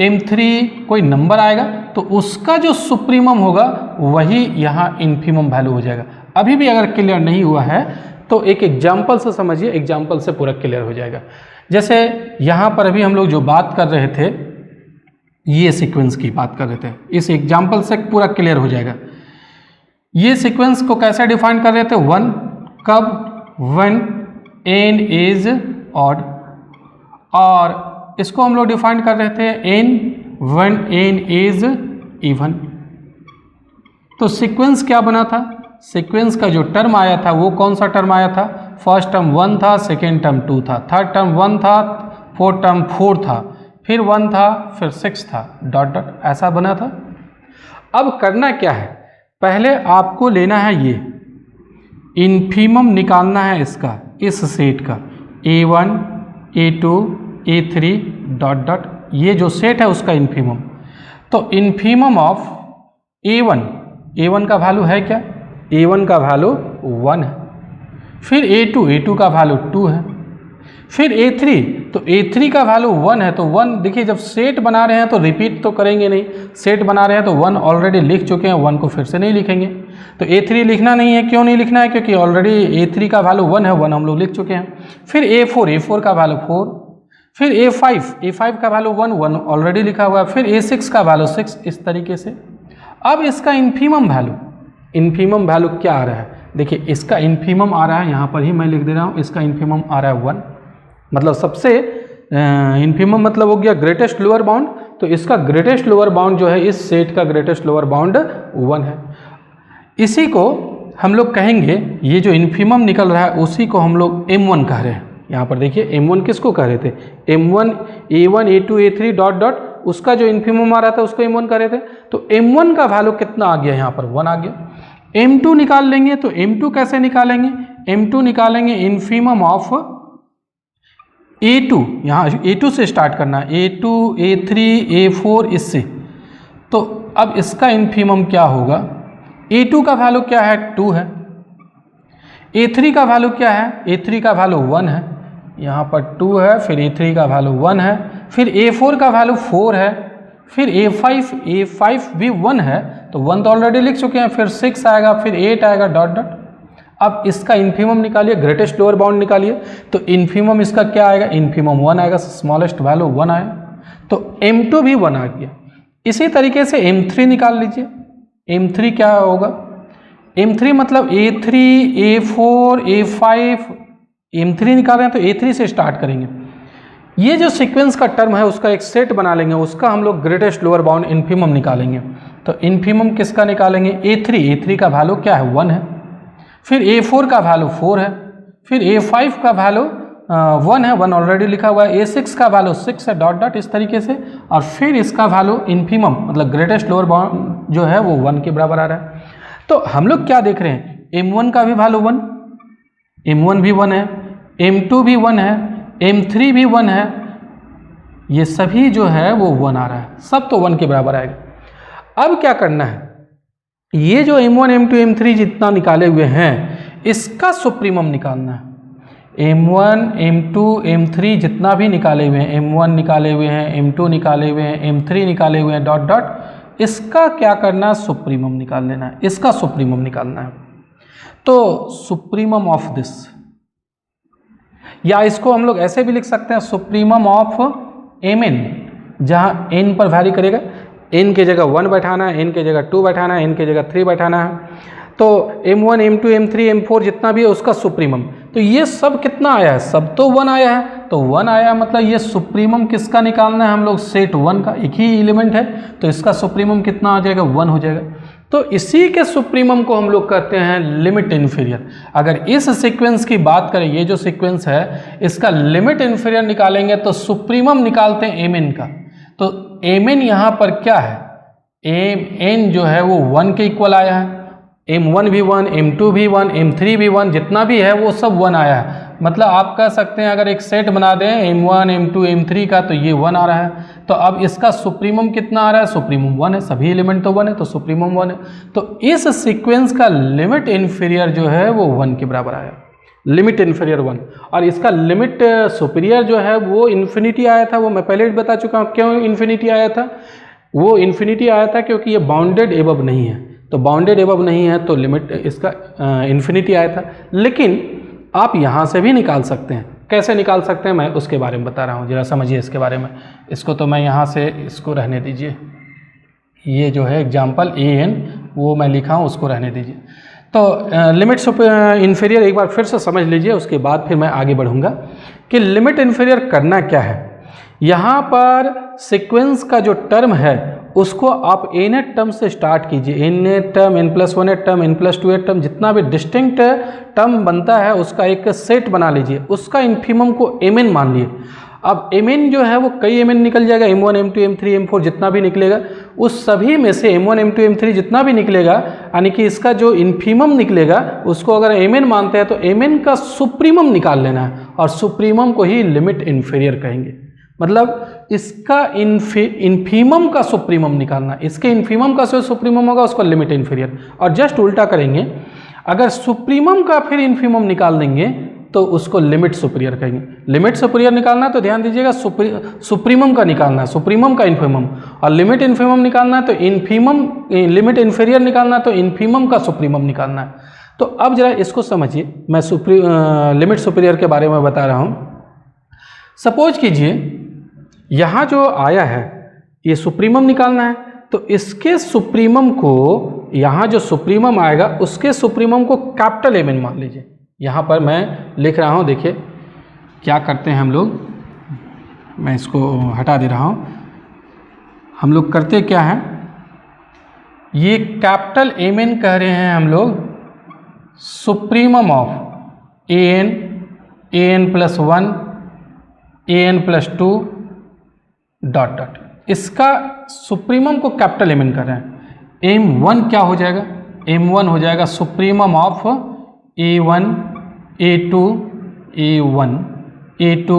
m3 कोई नंबर आएगा तो उसका जो सुप्रीमम होगा वही यहाँ इन्फीमम वैल्यू हो जाएगा। अभी भी अगर क्लियर नहीं हुआ है तो एक एग्जाम्पल से समझिए, एग्जाम्पल से पूरा क्लियर हो जाएगा। जैसे यहाँ पर अभी हम लोग जो बात कर रहे थे, ये सीक्वेंस की बात कर रहे थे, इस एग्जाम्पल से पूरा क्लियर हो जाएगा। ये सीक्वेंस को कैसे डिफाइन कर रहे थे, 1 कब, व्हेन n इज ऑड, और इसको हम लोग डिफाइन कर रहे थे n when n is even. तो सीक्वेंस क्या बना था, सीक्वेंस का जो टर्म आया था वो कौन सा टर्म आया था, फर्स्ट टर्म 1 था, सेकेंड टर्म 2 था, थर्ड टर्म 1 था, फोर्थ टर्म 4 था, फिर 1 था, फिर 6 था, डॉट डॉट ऐसा बना था। अब करना क्या है, पहले आपको लेना है ये इन्फीमम निकालना है इसका, इस सेट का a1 a2 a3 dot dot, ये जो सेट है उसका इन्फीमम। तो इन्फीमम ऑफ a1 का वैल्यू है क्या, a1 का वैल्यू 1 है, फिर a2 का वैल्यू 2 है, फिर a3 तो a3 का वैल्यू 1 है। तो 1 देखिए, जब सेट बना रहे हैं तो रिपीट तो करेंगे नहीं, सेट बना रहे हैं तो 1 ऑलरेडी लिख चुके हैं, 1 को फिर से नहीं लिखेंगे। तो a3 लिखना नहीं है, क्यों नहीं लिखना है, क्योंकि ऑलरेडी a3 का वैल्यू 1 है, 1 हम लोग लिख चुके हैं। फिर a4 का वैल्यू 4, फिर a5 का वैल्यू 1 ऑलरेडी लिखा हुआ है, फिर a6 का वैल्यू 6, इस तरीके से। अब इसका इन्फीमम वैल्यू क्या आ रहा है, देखिए इसका इन्फीमम आ रहा है, यहाँ पर ही मैं लिख दे रहा हूँ, इसका इन्फीमम आ रहा है 1, मतलब सबसे इन्फीमम मतलब हो गया ग्रेटेस्ट लोअर बाउंड। तो इसका ग्रेटेस्ट लोअर बाउंड जो है, इस सेट का ग्रेटेस्ट लोअर बाउंड 1 है। इसी को हम लोग कहेंगे, ये जो इन्फीमम निकल रहा है उसी को हम लोग m1 कह रहे हैं। यहाँ पर देखिए m1 किसको कह रहे थे, m1 a1 a2 a3 dot dot, उसका जो इन्फीमम आ रहा था उसको m1 कह रहे थे। तो m1 का वैल्यू कितना आ गया, यहाँ पर 1 आ गया। m2 निकाल लेंगे, तो m2 कैसे निकालेंगे, m2 निकालेंगे इन्फीमम ऑफ a2, यहाँ a2 से स्टार्ट करना है, a2 a3 a4 इससे। तो अब इसका इन्फीमम क्या होगा, a2 का वैल्यू क्या है, 2 है, a3 का वैल्यू क्या है, a3 का वैल्यू 1 है, यहाँ पर 2 है, फिर a3 का वैल्यू 1 है, फिर a4 का वैल्यू 4 है, फिर a5 भी 1 है, तो 1 तो ऑलरेडी लिख चुके हैं, फिर 6 आएगा, फिर 8 आएगा, डॉट डॉट। अब इसका इन्फीमम निकालिए, ग्रेटेस्ट लोअर बाउंड निकालिए, तो इन्फीमम इसका क्या आएगा, इन्फीमम 1 आएगा, स्मॉलेस्ट वैल्यू 1 आएगा, तो m2 भी 1 आ गया। इसी तरीके से m3 निकाल लीजिए, m3 क्या होगा, m3 मतलब a3 a4 a5, m3 निकाल रहे हैं तो a3 से स्टार्ट करेंगे। ये जो सीक्वेंस का टर्म है उसका एक सेट बना लेंगे, उसका हम लोग ग्रेटेस्ट लोअर बाउंड इन्फीमम निकालेंगे। तो इन्फीमम किसका निकालेंगे, a3 का वैल्यू क्या है, 1 है, फिर a4 का वैल्यू 4 है, फिर a5 का वैल्यू 1 है, 1 ऑलरेडी लिखा हुआ है, a6 का वैल्यू 6 है, डॉट डॉट इस तरीके से। और फिर इसका वैल्यू इन्फीमम मतलब ग्रेटेस्ट लोअर बाउंड जो है वो 1 के बराबर आ रहा है। तो हम लोग क्या देख रहे हैं, m1 का भी वैल्यू 1, m1 भी 1 है, m2 भी 1 है, m3 भी 1 है, ये सभी जो है वो 1 आ रहा है, सब तो 1 के बराबर आएगा। अब क्या करना है, ये जो m1 m2 m3 जितना निकाले हुए हैं इसका सुप्रीमम निकालना है। m1 m2 m3 जितना भी निकाले हुए हैं, m1 निकाले हुए हैं, m2 निकाले हुए हैं, m3 निकाले हुए हैं, डॉट डॉट, इसका क्या करना है, सुप्रीमम निकाल लेना है, इसका सुप्रीमम निकालना है। तो सुप्रीमम ऑफ दिस, या इसको हम लोग ऐसे भी लिख सकते हैं, सुप्रीमम ऑफ mn, जहाँ n पर वैरी करेगा, n की जगह 1 बैठाना है, n की जगह 2 बैठाना है, n की जगह 3 बैठाना है। तो m1 m2 m3 m4 जितना भी है उसका सुप्रीमम। तो ये सब कितना आया है, सब तो 1 आया है, तो 1 आया मतलब ये सुप्रीमम किसका निकालना है हम लोग, सेट 1 का, एक ही एलिमेंट है, तो इसका सुप्रीमम कितना आ जाएगा, 1 हो जाएगा। तो इसी के सुप्रीमम को हम लोग कहते हैं लिमिट इन्फीरियर। अगर इस सीक्वेंस की बात करें, ये जो सीक्वेंस है इसका लिमिट इन्फीरियर निकालेंगे तो सुप्रीमम निकालते हैं mn का। तो एम एन यहाँ पर क्या है, एम एन जो है वो 1 के इक्वल आया है, M1 भी 1, M2 भी 1, M3 भी 1, जितना भी है वो सब 1 आया है। मतलब आप कह सकते हैं अगर एक सेट बना दें M1, M2, M3 का, तो ये 1 आ रहा है। तो अब इसका सुप्रीमम कितना आ रहा है, सुप्रीमम 1 है, सभी एलिमेंट तो 1 है, तो सुप्रीमम 1 है। तो इस सीक्वेंस का लिमिट इन्फीरियर जो है वो 1 के बराबर आया, लिमिट इन्फीरियर 1। और इसका लिमिट सुपीरियर जो है वो इन्फिनिटी आया था, वो मैं पहले भी बता चुका हूँ। क्यों इन्फिनिटी आया था, वो इन्फिनिटी आया था क्योंकि ये बाउंडेड एबव नहीं है, तो बाउंडेड एबव नहीं है तो लिमिट इसका इन्फिनिटी आया था। लेकिन आप यहाँ से भी निकाल सकते हैं, कैसे निकाल सकते हैं मैं उसके बारे में बता रहा हूँ, जरा समझिए इसके बारे में। इसको तो मैं यहाँ से इसको रहने दीजिए, ये जो है एग्जाम्पल AN वो मैं लिखा हूँ, उसको रहने दीजिए। तो लिमिट इन्फीरियर एक बार फिर से समझ लीजिए, उसके बाद फिर मैं आगे बढ़ूँगा कि लिमिट इन्फीरियर करना क्या है। यहाँ पर सीक्वेंस का जो टर्म है उसको आप nth टर्म से स्टार्ट कीजिए, nth term, n+1th term, n+2th term, जितना भी डिस्टिंक्ट टर्म बनता है उसका एक सेट बना लीजिए, उसका इन्फीमम को mn मान लिए। अब mn जो है वो कई mn निकल जाएगा, m1, m2, m3, m4 जितना भी निकलेगा, उस सभी में से m1, m2, m3 जितना भी निकलेगा, यानी कि इसका जो इन्फीमम निकलेगा उसको अगर mn मानते हैं तो mn का सुप्रीमम निकाल लेना है, और सुप्रीमम को ही लिमिट इन्फीरियर कहेंगे। मतलब इसका इन्फीमम का सुप्रीमम निकालना, इसके इन्फीमम का जो सुप्रीमम होगा उसको लिमिट इन्फीरियर। और जस्ट उल्टा करेंगे, अगर सुप्रीमम का फिर इन्फीमम निकाल देंगे तो उसको लिमिट सुपीरियर कहेंगे। लिमिट सुपीरियर निकालना तो ध्यान दीजिएगा सुप्रीमम का निकालना है, सुप्रीमम का इन्फीमम, और लिमिट इन्फीमम निकालना है तो इन्फीमम, लिमिट इन्फीरियर निकालना है तो इन्फीमम का सुप्रीमम निकालना है। तो अब जरा इसको समझिए, मैं लिमिट सुपीरियर के बारे में बता रहा हूँ। सपोज कीजिए यहाँ जो आया है ये सुप्रीमम निकालना है, तो इसके सुप्रीमम को, यहाँ जो सुप्रीमम आएगा उसके सुप्रीमम को कैपिटल एम एन मान लीजिए। यहाँ पर मैं लिख रहा हूँ, देखिए क्या करते हैं हम लोग, मैं इसको हटा दे रहा हूँ। हम लोग करते क्या हैं, ये कैपिटल एम एन कह रहे हैं हम लोग supremum of an, an+1, an+2 dot dot, इसका सुप्रीमम को कैपिटल एम एन कर रहे हैं। m1 क्या हो जाएगा, m1 हो जाएगा supremum of a1, a2, a1, a2,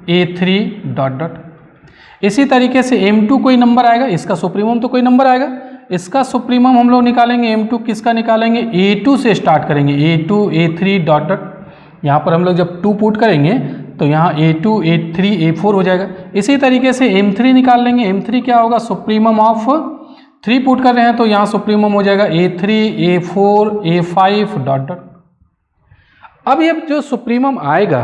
a3 dot dot. इसी तरीके से m2 कोई नंबर आएगा, इसका सुप्रीमम तो कोई नंबर आएगा, इसका सुप्रीमम हम लोग निकालेंगे। m2 किसका निकालेंगे, a2 से स्टार्ट करेंगे, a2, a3 डॉट डॉट। यहाँ पर हम लोग जब 2 पुट करेंगे तो यहाँ a2, a3, a4 हो जाएगा। इसी तरीके से m3 निकाल लेंगे, m3 क्या होगा, सुप्रीमम ऑफ 3 पुट कर रहे हैं तो यहाँ सुप्रीमम हो जाएगा a3, a4, a5 dot dot. अब ये जो सुप्रीमम आएगा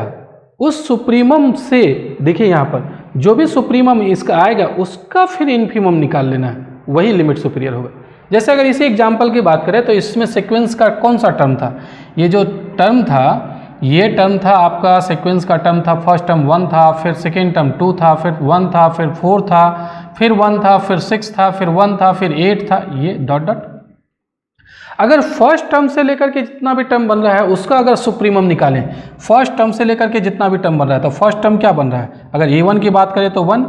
उस सुप्रीमम से, देखिए यहाँ पर जो भी सुप्रीमम इसका आएगा उसका फिर इन्फीमम निकाल लेना है, वही लिमिट सुपीरियर होगा। जैसे अगर इसी एग्जाम्पल की बात करें तो इसमें सीक्वेंस का कौन सा टर्म था, ये जो टर्म था, ये टर्म था आपका सीक्वेंस का टर्म था, फर्स्ट टर्म 1 था, फिर सेकेंड टर्म 2 था, फिर 1 था, फिर 4 था, फिर 1 था, फिर 6 था, फिर 1 था, फिर 8 था, ये डॉट डॉट। अगर फर्स्ट टर्म से लेकर के जितना भी टर्म बन रहा है उसका अगर सुप्रीमम निकालें, फर्स्ट टर्म से लेकर के जितना भी टर्म बन रहा है तो फर्स्ट टर्म क्या बन रहा है, अगर a1 की बात करें तो 1,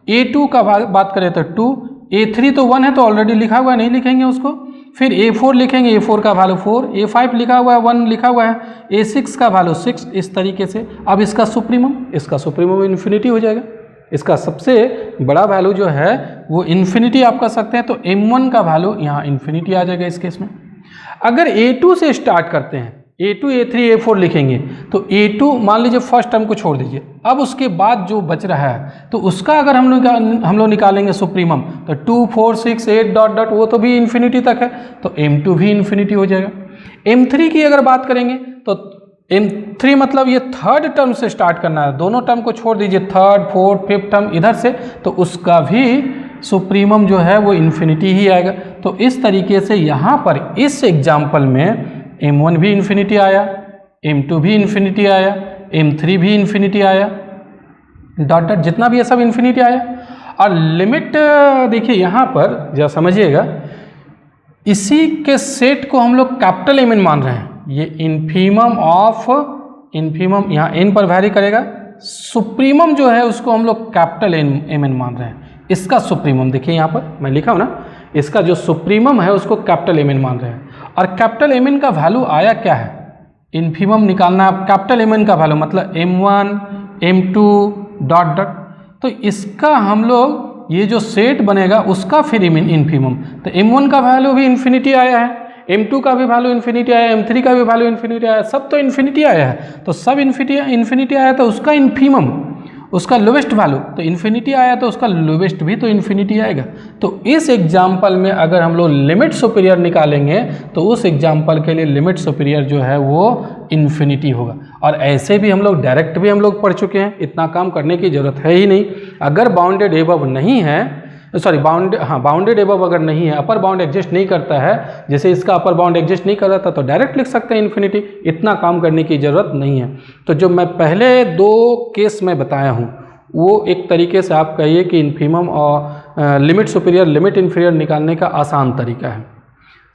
a2 का बात करें तो 2, a3 तो 1 है तो ऑलरेडी लिखा हुआ है, नहीं लिखेंगे उसको, फिर a4 लिखेंगे, a4 का वैल्यू 4, a5 लिखा हुआ है, 1 लिखा हुआ है, a6 का वैल्यू 6, इस तरीके से। अब इसका सुप्रीमम इन्फिनिटी हो जाएगा, इसका सबसे बड़ा वैल्यू जो है वो इन्फिनिटी आप कर सकते हैं, तो m1 का वैल्यू यहाँ इन्फिनिटी आ जाएगा इस केस में। अगर a2 से स्टार्ट करते हैं, a2, a3, a4 लिखेंगे तो a2 मान लीजिए फर्स्ट टर्म को छोड़ दीजिए, अब उसके बाद जो बच रहा है तो उसका अगर हम लोग निकालेंगे सुप्रीमम तो 2, 4, 6, 8 डॉट डॉट, वो तो भी इन्फिनिटी तक है, तो m2 भी इन्फिनिटी हो जाएगा। m3 की अगर बात करेंगे तो m3 मतलब ये थर्ड टर्म से स्टार्ट करना है, दोनों टर्म को छोड़ दीजिए, थर्ड, फोर्थ, फिफ्थ टर्म इधर से, तो उसका भी सुप्रीमम जो है वो इन्फिनिटी ही आएगा। तो इस तरीके से यहाँ पर इस एग्जाम्पल में m1 भी इन्फिनिटी आया, m2 भी इन्फिनिटी आया, m3 भी इन्फिनिटी आया, डॉट डॉट, जितना भी ये सब इन्फिनिटी आया। और लिमिट देखिए यहाँ पर जरा समझिएगा, इसी के सेट को हम लोग कैपिटल एम एन मान रहे हैं, ये इन्फीमम ऑफ इन्फीमम यहाँ n पर वैरी करेगा, सुप्रीमम जो है उसको हम लोग कैपिटल एम एन मान रहे हैं। इसका सुप्रीमम, देखिए यहाँ पर मैं लिखा हूँ ना, इसका जो सुप्रीमम है उसको कैपिटल एम एन मान रहे हैं। और कैपिटल एम एन का वैल्यू आया क्या है, इन्फीमम निकालना, कैपिटल एम एन का वैल्यू मतलब M1 M2 डॉट डॉट, तो इसका हम लोग ये जो सेट बनेगा उसका फिर इन्फीमम, तो M1 का वैल्यू भी इन्फिनिटी आया है, M2 का भी वैल्यू इन्फिनिटी आया है, M3 का भी वैल्यू इन्फिनिटी आया है, सब तो इन्फिनिटी आया है, तो सब इन्फिनिटी आया तो उसका इन्फीमम, उसका लोवेस्ट वैल्यू तो इन्फिनिटी आया तो उसका लोवेस्ट भी तो इन्फिनिटी आएगा। तो इस एग्जाम्पल में अगर हम लोग लिमिट सुपीरियर निकालेंगे तो उस एग्जाम्पल के लिए लिमिट सुपीरियर जो है वो इन्फिनिटी होगा। और ऐसे भी हम लोग डायरेक्ट भी हम लोग पढ़ चुके हैं, इतना काम करने की ज़रूरत है ही नहीं। अगर बाउंडेड एबव नहीं है, सॉरी बाउंडेड एबव अगर नहीं है, अपर बाउंड एग्जिस्ट नहीं करता है, जैसे इसका अपर बाउंड एग्जिस्ट नहीं कर रहा था तो डायरेक्ट लिख सकते हैं इन्फिनिटी, इतना काम करने की ज़रूरत नहीं है। तो जो मैं पहले 2 केस में बताया हूँ वो एक तरीके से आप कहिए कि इन्फीमम और लिमिट सुपीरियर लिमिट इन्फीरियर निकालने का आसान तरीका है,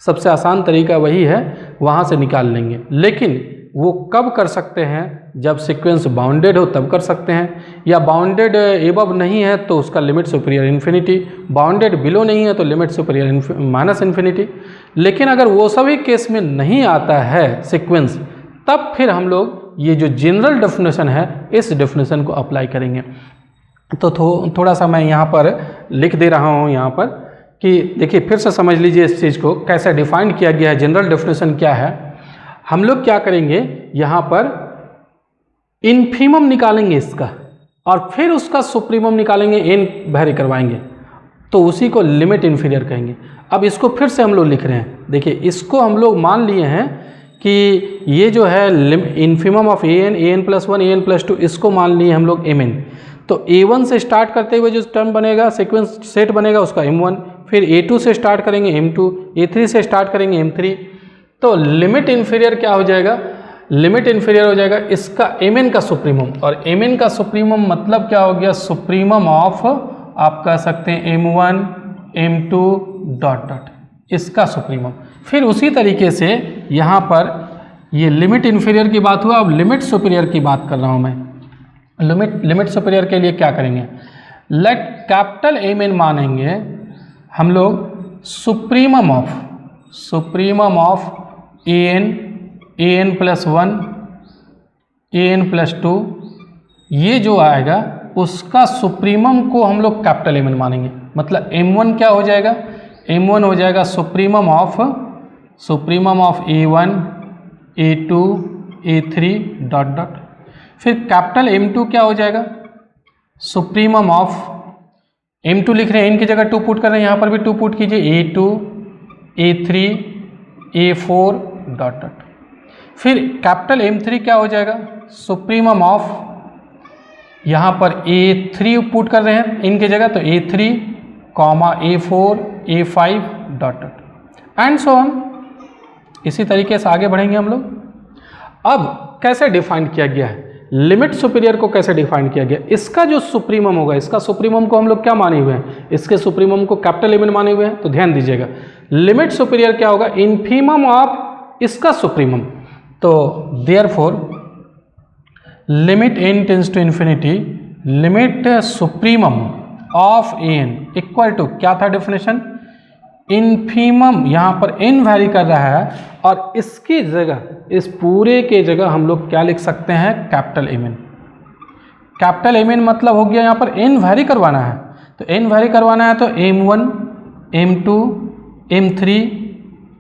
सबसे आसान तरीका वही है, वहाँ से निकाल लेंगे। लेकिन वो कब कर सकते हैं, जब सीक्वेंस बाउंडेड हो तब कर सकते हैं, या बाउंडेड एबव नहीं है तो उसका limit superior infinity, bounded below नहीं है तो लिमिट सुपीरियर माइनस इन्फिनिटी। लेकिन अगर वो सभी केस में नहीं आता है सीक्वेंस, तब फिर हम लोग ये जो जनरल डेफिनेशन है इस डेफिनेशन को अप्लाई करेंगे। तो थोड़ा सा मैं यहाँ पर लिख दे रहा हूँ यहाँ पर कि देखिए फिर से समझ लीजिए इस चीज़ को कैसे डिफाइन किया गया है, जनरल डेफिनेशन क्या है। हम लोग क्या करेंगे, यहाँ पर इन्फीमम निकालेंगे इसका और फिर उसका सुप्रीमम निकालेंगे, एन वेरी करवाएंगे, तो उसी को लिमिट इन्फीरियर कहेंगे। अब इसको फिर से हम लोग लिख रहे हैं, देखिए इसको हम लोग मान लिए हैं कि ये जो है infimum of an plus 1 an plus 2, इसको मान लिए हम लोग mn। तो a1 से स्टार्ट करते हुए जो टर्म बनेगा, सीक्वेंस सेट बनेगा उसका m1, फिर a2 से स्टार्ट करेंगे m2, a3 से स्टार्ट करेंगे m3। तो लिमिट इन्फीरियर क्या हो जाएगा, लिमिट इन्फीरियर हो जाएगा इसका mn का सुप्रीमम, और mn का सुप्रीमम मतलब क्या हो गया, सुप्रीमम ऑफ आप कह सकते हैं m1 m2 डॉट डॉट, इसका सुप्रीमम। फिर उसी तरीके से यहाँ पर ये लिमिट इन्फीरियर की बात हुआ, अब लिमिट सुपीरियर की बात कर रहा हूँ मैं। लिमिट सुपीरियर के लिए क्या करेंगे, लेट कैपिटल एम एन मानेंगे हम लोग supremum of an plus 1 an plus 2, ये जो आएगा उसका सुप्रीमम को हम लोग कैपिटल एम एन मानेंगे। मतलब m1 क्या हो जाएगा, m1 हो जाएगा supremum of a1 a2 a3 dot dot. फिर कैपिटल m2 क्या हो जाएगा, सुप्रीमम ऑफ m2 लिख रहे हैं, इनकी जगह 2 पुट कर रहे हैं, यहाँ पर भी 2 पुट कीजिए, a2 a3 a4 dot dot. फिर कैपिटल m3 क्या हो जाएगा, सुप्रीमम ऑफ, यहाँ पर a3 पुट कर रहे हैं इनकी जगह, तो a3 comma a4 a5 dot dot and so on. इसी तरीके से आगे बढ़ेंगे हम लोग। अब कैसे डिफाइन किया गया है, लिमिट सुपीरियर को कैसे डिफाइन किया गया, इसका जो सुप्रीमम होगा, इसका सुप्रीमम को हम लोग क्या माने हुए हैं, इसके सुप्रीमम को कैपिटल एम एन माने हुए हैं। तो ध्यान दीजिएगा, लिमिट सुपीरियर क्या होगा, इन्फीमम ऑफ इसका सुप्रीमम। तो therefore limit n tends to infinity, limit supremum of an equal to क्या था डेफिनेशन, इन्फीमम, यहाँ पर n वैरी कर रहा है और इसकी जगह, इस पूरे के जगह हम लोग क्या लिख सकते हैं, capital M N. Capital M N मतलब हो गया यहाँ पर n वैरी करवाना है, तो n वैरी करवाना है तो m1 m2 m3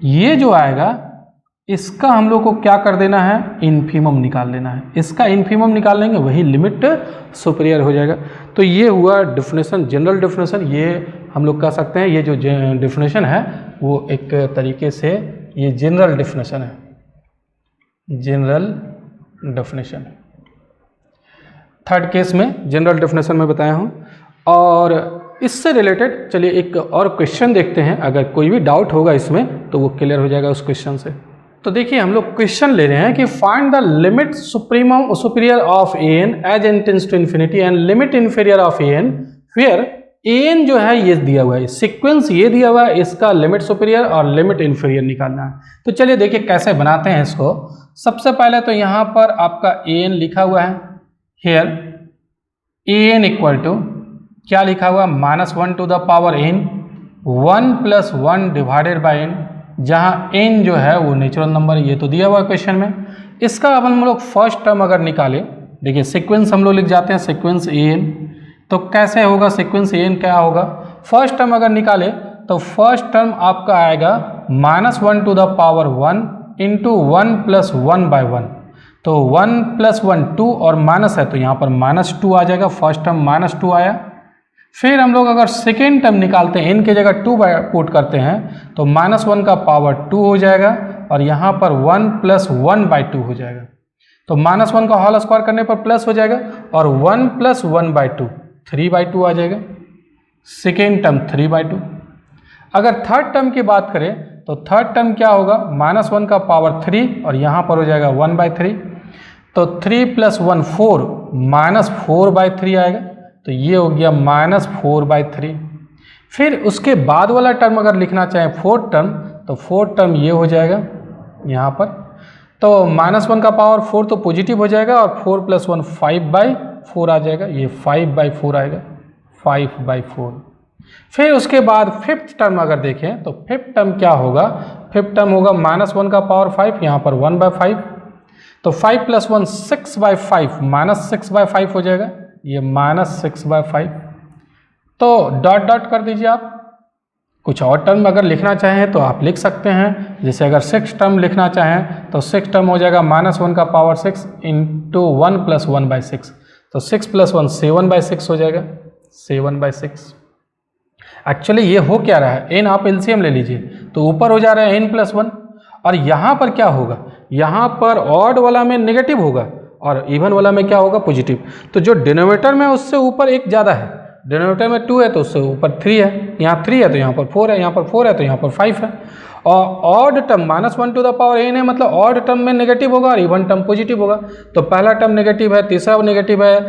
ये जो आएगा इसका हम लोग को क्या कर देना है, इन्फीमम निकाल लेना है। इसका इन्फीमम निकाल लेंगे, वही लिमिट सुपीरियर हो जाएगा। तो ये हुआ डेफिनेशन, जनरल डेफिनेशन। ये हम लोग कह सकते हैं ये जो डेफिनेशन है वो एक तरीके से ये जनरल डेफिनेशन है, जनरल डेफिनेशन। थर्ड केस में जनरल डेफिनेशन में बताया हूँ। और इससे रिलेटेड चलिए एक और क्वेश्चन देखते हैं, अगर कोई भी डाउट होगा इसमें तो वो क्लियर हो जाएगा उस क्वेश्चन से। तो देखिए हम लोग क्वेश्चन ले रहे हैं कि find the limit supremum superior of an as n tends to infinity and limit inferior of an where an जो है ये दिया हुआ है, सीक्वेंस ये दिया हुआ है, इसका लिमिट सुपीरियर और लिमिट इन्फीरियर निकालना है। तो चलिए देखिए कैसे बनाते हैं इसको। सबसे पहले तो यहाँ पर आपका an लिखा हुआ है, हेयर an इक्वल टू क्या लिखा हुआ, -1 to the power n, 1 + 1 divided by n, जहाँ n जो है वो नेचुरल नंबर है, ये तो दिया हुआ है क्वेश्चन में। इसका अब हम लोग फर्स्ट टर्म अगर निकालें, देखिए सीक्वेंस हम लोग लिख जाते हैं सीक्वेंस an, तो कैसे होगा सीक्वेंस an क्या होगा, फर्स्ट टर्म अगर निकालें तो फर्स्ट टर्म आपका आएगा -1 टू द पावर 1 इंटू 1 + 1/1, तो 1 + 1 2 और माइनस है तो यहाँ पर -2 आ जाएगा, फर्स्ट टर्म -2 आया। फिर हम लोग अगर सेकेंड टर्म निकालते हैं, n की जगह 2 पुट करते हैं तो -1 का पावर 2 हो जाएगा और यहाँ पर 1 + 1/2 हो जाएगा, तो -1 का होल स्क्वायर करने पर प्लस हो जाएगा और 1 + 1/2 3/2 आ जाएगा, सेकेंड टर्म 3/2। अगर थर्ड टर्म की बात करें तो थर्ड टर्म क्या होगा, -1 का पावर 3 और यहाँ पर हो जाएगा 1/3, तो 3 + 1 4 -4/3 आएगा, तो ये हो गया -4/3। फिर उसके बाद वाला टर्म अगर लिखना चाहें फोर्थ टर्म, तो फोर्थ टर्म ये हो जाएगा यहाँ पर, तो -1 का पावर 4 तो पॉजिटिव हो जाएगा और 4 + 1 5/4 आ जाएगा, ये 5/4 आएगा, 5/4। फिर उसके बाद फिफ्थ टर्म अगर देखें तो फिफ्थ टर्म क्या होगा, फिफ्थ टर्म होगा -1 का पावर 5, यहाँ पर 1/5, तो 5 + 1 6/5 -6/5 हो जाएगा, ये -6/5। तो डॉट डॉट कर दीजिए आप। कुछ और टर्म अगर लिखना चाहें तो आप लिख सकते हैं, जैसे अगर सिक्स टर्म लिखना चाहें तो सिक्स टर्म हो जाएगा -1 का पावर 6 इंटू 1 + 1/6, तो 6 + 1 7/6 हो जाएगा, 7/6। एक्चुअली ये हो क्या रहा है, n आप एलसीएम ले लीजिए तो ऊपर हो जा रहा है n + 1 और यहाँ पर क्या होगा, यहाँ पर ऑड वाला में नेगेटिव होगा और इवन वाला में क्या होगा, पॉजिटिव। तो जो डिनोमिनेटर में उससे ऊपर एक ज़्यादा है, डिनोमिनेटर में 2 है तो उससे ऊपर 3 है, यहाँ 3 है तो यहाँ पर 4 है, यहाँ पर 4 है तो यहाँ पर 5 है। और odd term -1 to the power n है, मतलब ऑड टर्म में नेगेटिव होगा और इवन टर्म पॉजिटिव होगा, तो पहला टर्म नेगेटिव है, तीसरा नेगेटिव है,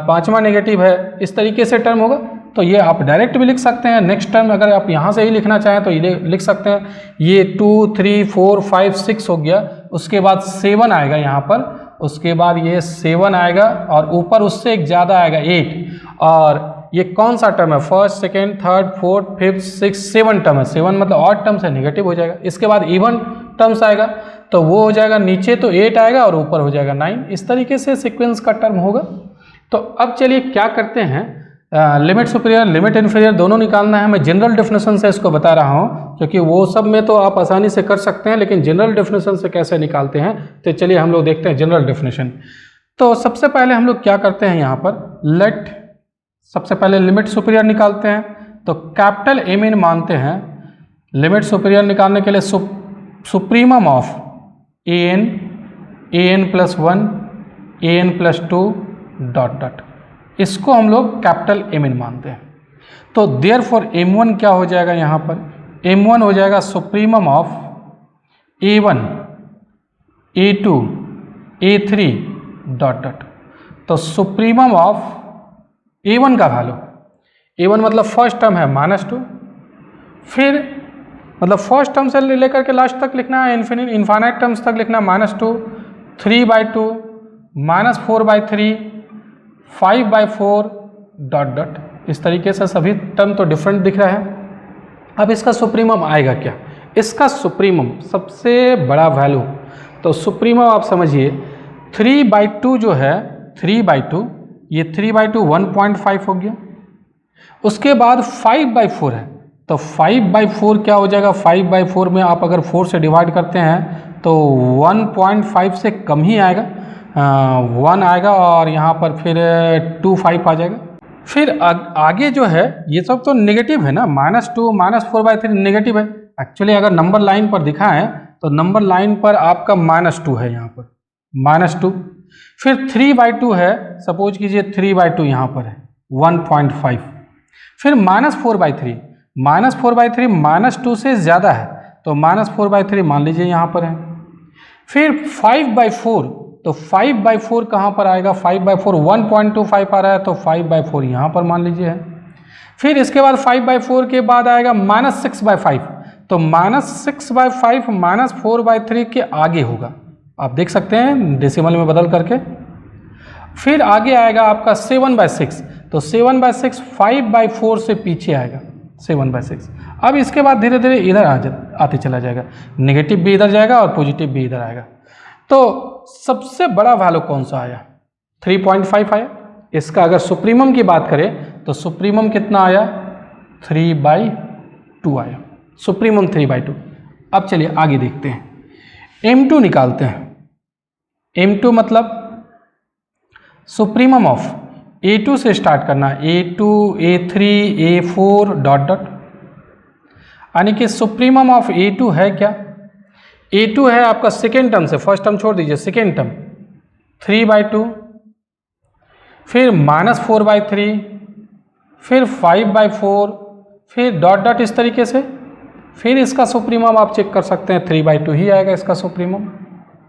पांचवा नेगेटिव है, इस तरीके से टर्म होगा। तो ये आप डायरेक्ट भी लिख सकते हैं, नेक्स्ट टर्म अगर आप यहाँ से ही लिखना चाहें तो ये लिख सकते हैं, ये 2 3 4 5 6 हो गया, उसके बाद 7 आएगा यहाँ पर, उसके बाद ये 7 आएगा और ऊपर उससे एक ज़्यादा आएगा 8, और ये कौन सा टर्म है, first second third fourth fifth six 7 term है, 7 मतलब ऑड टर्म से नेगेटिव हो जाएगा। इसके बाद इवन टर्म्स आएगा तो वो हो जाएगा, नीचे तो 8 आएगा और ऊपर हो जाएगा 9, इस तरीके से सीक्वेंस का टर्म होगा। तो अब चलिए क्या करते हैं, लिमिट सुपीरियर लिमिट इन्फीरियर दोनों निकालना है। मैं जनरल डेफिनेशन से इसको बता रहा हूँ क्योंकि वो सब में तो आप आसानी से कर सकते हैं, लेकिन जनरल डेफिनेशन से कैसे निकालते हैं तो चलिए हम लोग देखते हैं जनरल डेफिनेशन। तो सबसे पहले हम लोग क्या करते हैं, यहाँ पर सबसे पहले लिमिट सुपीरियर निकालते हैं, तो कैपिटल एम इन मानते हैं। लिमिट सुपीरियर निकालने के लिए सुप्रीमम ऑफ an + 1 an + 2 ... इसको हम लोग कैपिटल एम इन मानते हैं। तो देयरफॉर m1 क्या हो जाएगा, यहाँ पर m1 हो जाएगा supremum of a1 a2 a3 ... तो सुप्रीमम ऑफ a1 का वैल्यू, a1 मतलब फर्स्ट टर्म है -2, फिर मतलब फर्स्ट टर्म से लेकर के लास्ट तक लिखना है, इनफाइनाइट टर्म्स तक लिखना, -2 3/2 -4/3 5/4 ... इस तरीके से सभी टर्म तो डिफरेंट दिख रहा है। अब इसका सुप्रीमम आएगा क्या, इसका सुप्रीमम सबसे बड़ा वैल्यू, तो सुप्रीमम आप समझिए 3/2 जो है, 3/2 ये 3/2 1.5 हो गया। उसके बाद 5/4 है, तो 5/4 क्या हो जाएगा, 5/4 में आप अगर 4 से डिवाइड करते हैं तो 1.5 से कम ही आएगा, 1 आएगा और यहाँ पर फिर 2.5 आ जाएगा। फिर आगे जो है ये सब तो नेगेटिव है ना, -2 -4/3 नेगेटिव है। एक्चुअली अगर नंबर लाइन पर दिखाएं तो नंबर लाइन पर आपका -2 है, यहाँ पर -2, फिर 3/2 है, सपोज कीजिए 3/2 यहाँ पर है 1.5, फिर -4/3 -2 से ज़्यादा है तो -4/3 मान लीजिए यहाँ पर है। फिर 5/4, तो 5/4 कहाँ पर आएगा, 5/4 1.25 आ रहा है तो 5/4 यहाँ पर मान लीजिए है। फिर इसके बाद 5/4 के बाद आएगा -6/5, तो -6/5 -4/3 के आगे होगा, आप देख सकते हैं डेसिमल में बदल करके। फिर आगे आएगा आपका 7/6, तो 7/6 5/4 से पीछे आएगा 7/6। अब इसके बाद धीरे धीरे इधर आते चला जाएगा, नेगेटिव भी इधर जाएगा और पॉजिटिव भी इधर आएगा। तो सबसे बड़ा वैल्यू कौन सा आया? 3.5 आया। इसका अगर सुप्रीमम की बात करें तो सुप्रीमम कितना आया? 3/2 आया, सुप्रीमम 3/2। अब चलिए आगे देखते हैं, M2 निकालते हैं। M2 मतलब सुप्रीमम ऑफ A2 से स्टार्ट करना, A2 A3 A4 dot dot, यानी कि सुप्रीमम ऑफ A2 है क्या? A2 है आपका सेकेंड टर्म से, फर्स्ट टर्म छोड़ दीजिए, सेकेंड टर्म 3/2, फिर -4/3, फिर 5/4, फिर डॉट डॉट इस तरीके से। फिर इसका सुप्रीमम आप चेक कर सकते हैं, 3/2 ही आएगा इसका सुप्रीमम,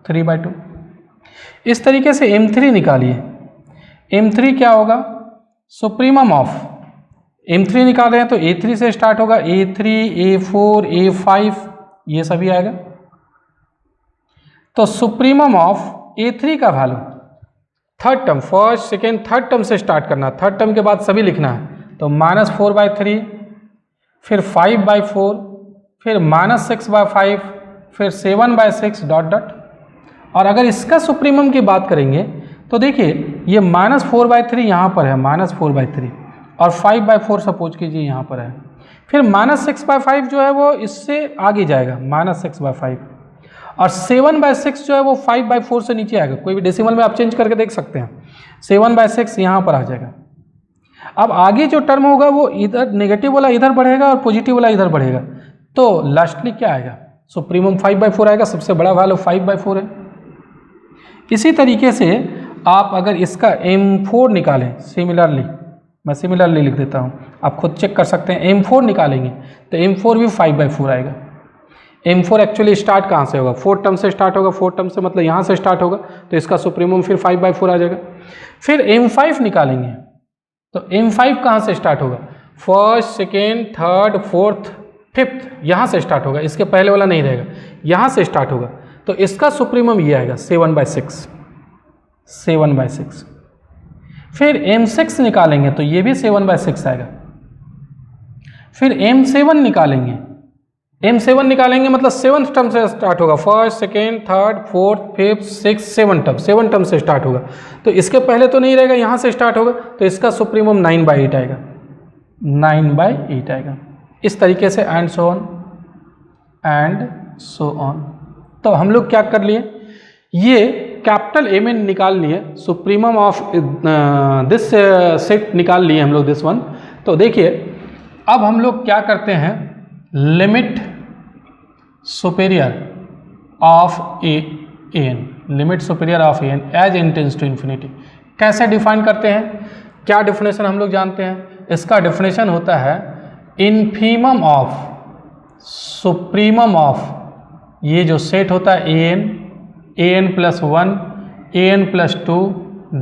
3/2। इस तरीके से M3 निकालिए। M3 क्या होगा? सुप्रीमम ऑफ M3 निकाल रहे हैं तो A3 से स्टार्ट होगा, A3 A4 A5 ये सभी आएगा। तो सुप्रीमम ऑफ A3 का value third term, first second third term से स्टार्ट करना, थर्ड टर्म के बाद सभी लिखना है। तो -4/3, फिर 5/4, फिर -6/5, फिर 7/6 डॉट डॉट। और अगर इसका सुप्रीमम की बात करेंगे तो देखिए ये -4/3 यहाँ पर है, -4/3, और 5/4 सपोज कीजिए यहाँ पर है। फिर -6/5 जो है वो इससे आगे जाएगा, -6/5, और 7/6 जो है वो 5/4 से नीचे आएगा। कोई भी डेसिमल में आप चेंज करके देख सकते हैं, 7/6 यहाँ पर आ जाएगा। अब आगे जो टर्म होगा वो इधर नेगेटिव वाला इधर बढ़ेगा और पॉजिटिव वाला इधर बढ़ेगा। तो लास्टली क्या आएगा? सुप्रीमम 5/4 आएगा, सबसे बड़ा वैल्यू 5/4 है। इसी तरीके से आप अगर इसका M4 निकालें, सिमिलरली मैं सिमिलरली लिख देता हूँ, आप खुद चेक कर सकते हैं। M4 निकालेंगे तो M4 भी 5/4 आएगा। M4 एक्चुअली स्टार्ट कहाँ से होगा? फोर्थ टर्म से स्टार्ट होगा, फोर्थ टर्म से मतलब यहाँ से स्टार्ट होगा, तो इसका सुप्रीमम फिर 5/4 आ जाएगा। फिर M5 निकालेंगे तो M5 कहाँ से स्टार्ट होगा? First second third fourth fifth यहाँ से स्टार्ट होगा, इसके पहले वाला नहीं रहेगा, यहाँ से स्टार्ट होगा। तो इसका सुप्रीमम ये आएगा 7/6, 7/6। फिर M6 निकालेंगे तो ये भी 7/6 आएगा। फिर M7 निकालेंगे, M7 निकालेंगे मतलब सेवन्थ टर्म से स्टार्ट होगा, first second third fourth fifth six seven term से स्टार्ट होगा। तो इसके पहले तो नहीं रहेगा, यहाँ से स्टार्ट होगा, तो इसका सुप्रीमम 9/8 आएगा, 9/8 आएगा। इस तरीके से एंड सो ऑन। तो हम लोग क्या कर लिए, ये कैपिटल Mn निकाल लिए, सुप्रीमम ऑफ दिस सेट निकाल लिए हम लोग, दिस वन। तो देखिए अब हम लोग क्या करते हैं, limit superior of An, limit superior of An as n tends to infinity कैसे डिफाइन करते हैं? क्या डेफिनेशन हम लोग जानते हैं? इसका डेफिनेशन होता है इन्फीमम ऑफ सुप्रीमम ऑफ, ये जो सेट होता है an + 1 an + 2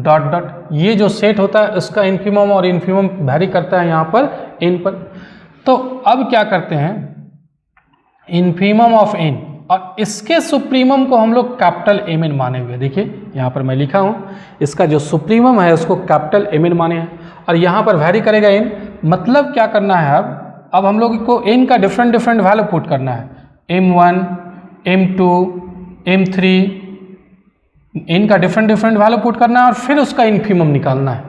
डॉट डॉट, ये जो सेट होता है उसका इन्फीमम और इन्फीमम वैरी करता है यहाँ पर n पर। तो अब क्या करते हैं, इन्फीमम ऑफ n और इसके सुप्रीमम को हम लोग कैपिटल Mn माने हुए, देखिए यहाँ पर मैं लिखा हूँ, इसका जो सुप्रीमम है उसको कैपिटल Mn माने हैं और यहाँ पर वैरी करेगा n। मतलब क्या करना है, अब हम लोग को n का डिफरेंट वैल्यू पुट करना है, M1 M2 M3, n का डिफरेंट वैल्यू पुट करना है और फिर उसका इन्फीमम निकालना है।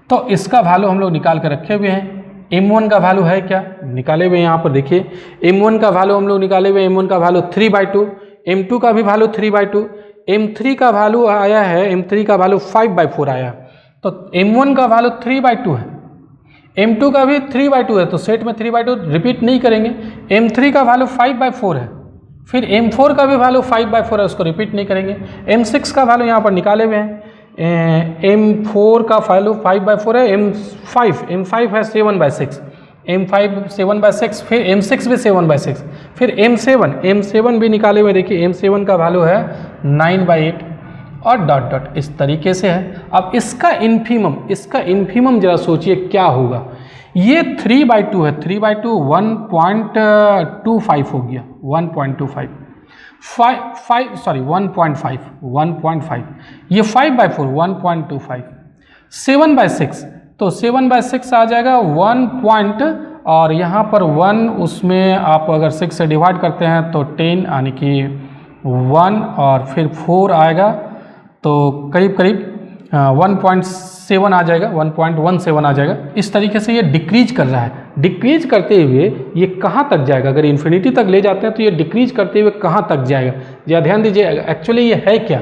तो इसका वैल्यू हम लोग निकाल कर रखे हुए हैं। M1 का वैल्यू है क्या, निकाले हुए यहाँ पर देखिए, M1 का वैल्यू हम लोग निकाले हुए, M1 का वैल्यू 3/2, M2 का भी वैल्यू 3/2, M3 का वैल्यू आया है, M3 का वैल्यू 5/4 आया। तो M1 का वैल्यू 3/2 है, M2 का भी 3/2 है, तो सेट में 3/2 रिपीट नहीं करेंगे। M3 का वैल्यू 5/4 है, फिर M4 का भी वैल्यू 5/4 है, उसको रिपीट नहीं करेंगे। M6 का वैल्यू यहाँ पर निकाले हुए हैं, M4 का वैल्यू 5/4 है, M5 है 7/6, M5 7/6, फिर M6 भी 7/6, फिर M7 भी निकाले हुए, देखिए M7 का वैल्यू है 9/8 और डॉट डॉट इस तरीके से है। अब इसका इन्फीमम जरा सोचिए क्या होगा, ये 3/2 है, 3/2 1.25 हो गया, 1.25 1.5, ये 5/4 1.25, 7/6, तो तो 7/6 आ जाएगा 1 पॉइंट, और यहाँ पर 1 उसमें आप अगर 6 से डिवाइड करते हैं तो 10 यानी कि 1 और फिर 4 आएगा, तो करीब करीब 1.7 आ जाएगा, 1.17 आ जाएगा। इस तरीके से ये डिक्रीज कर रहा है। डिक्रीज करते हुए ये कहाँ तक जाएगा? अगर इन्फिनिटी तक ले जाते हैं तो ये डिक्रीज करते हुए कहाँ तक जाएगा? जरा ध्यान दीजिए, एक्चुअली ये है क्या?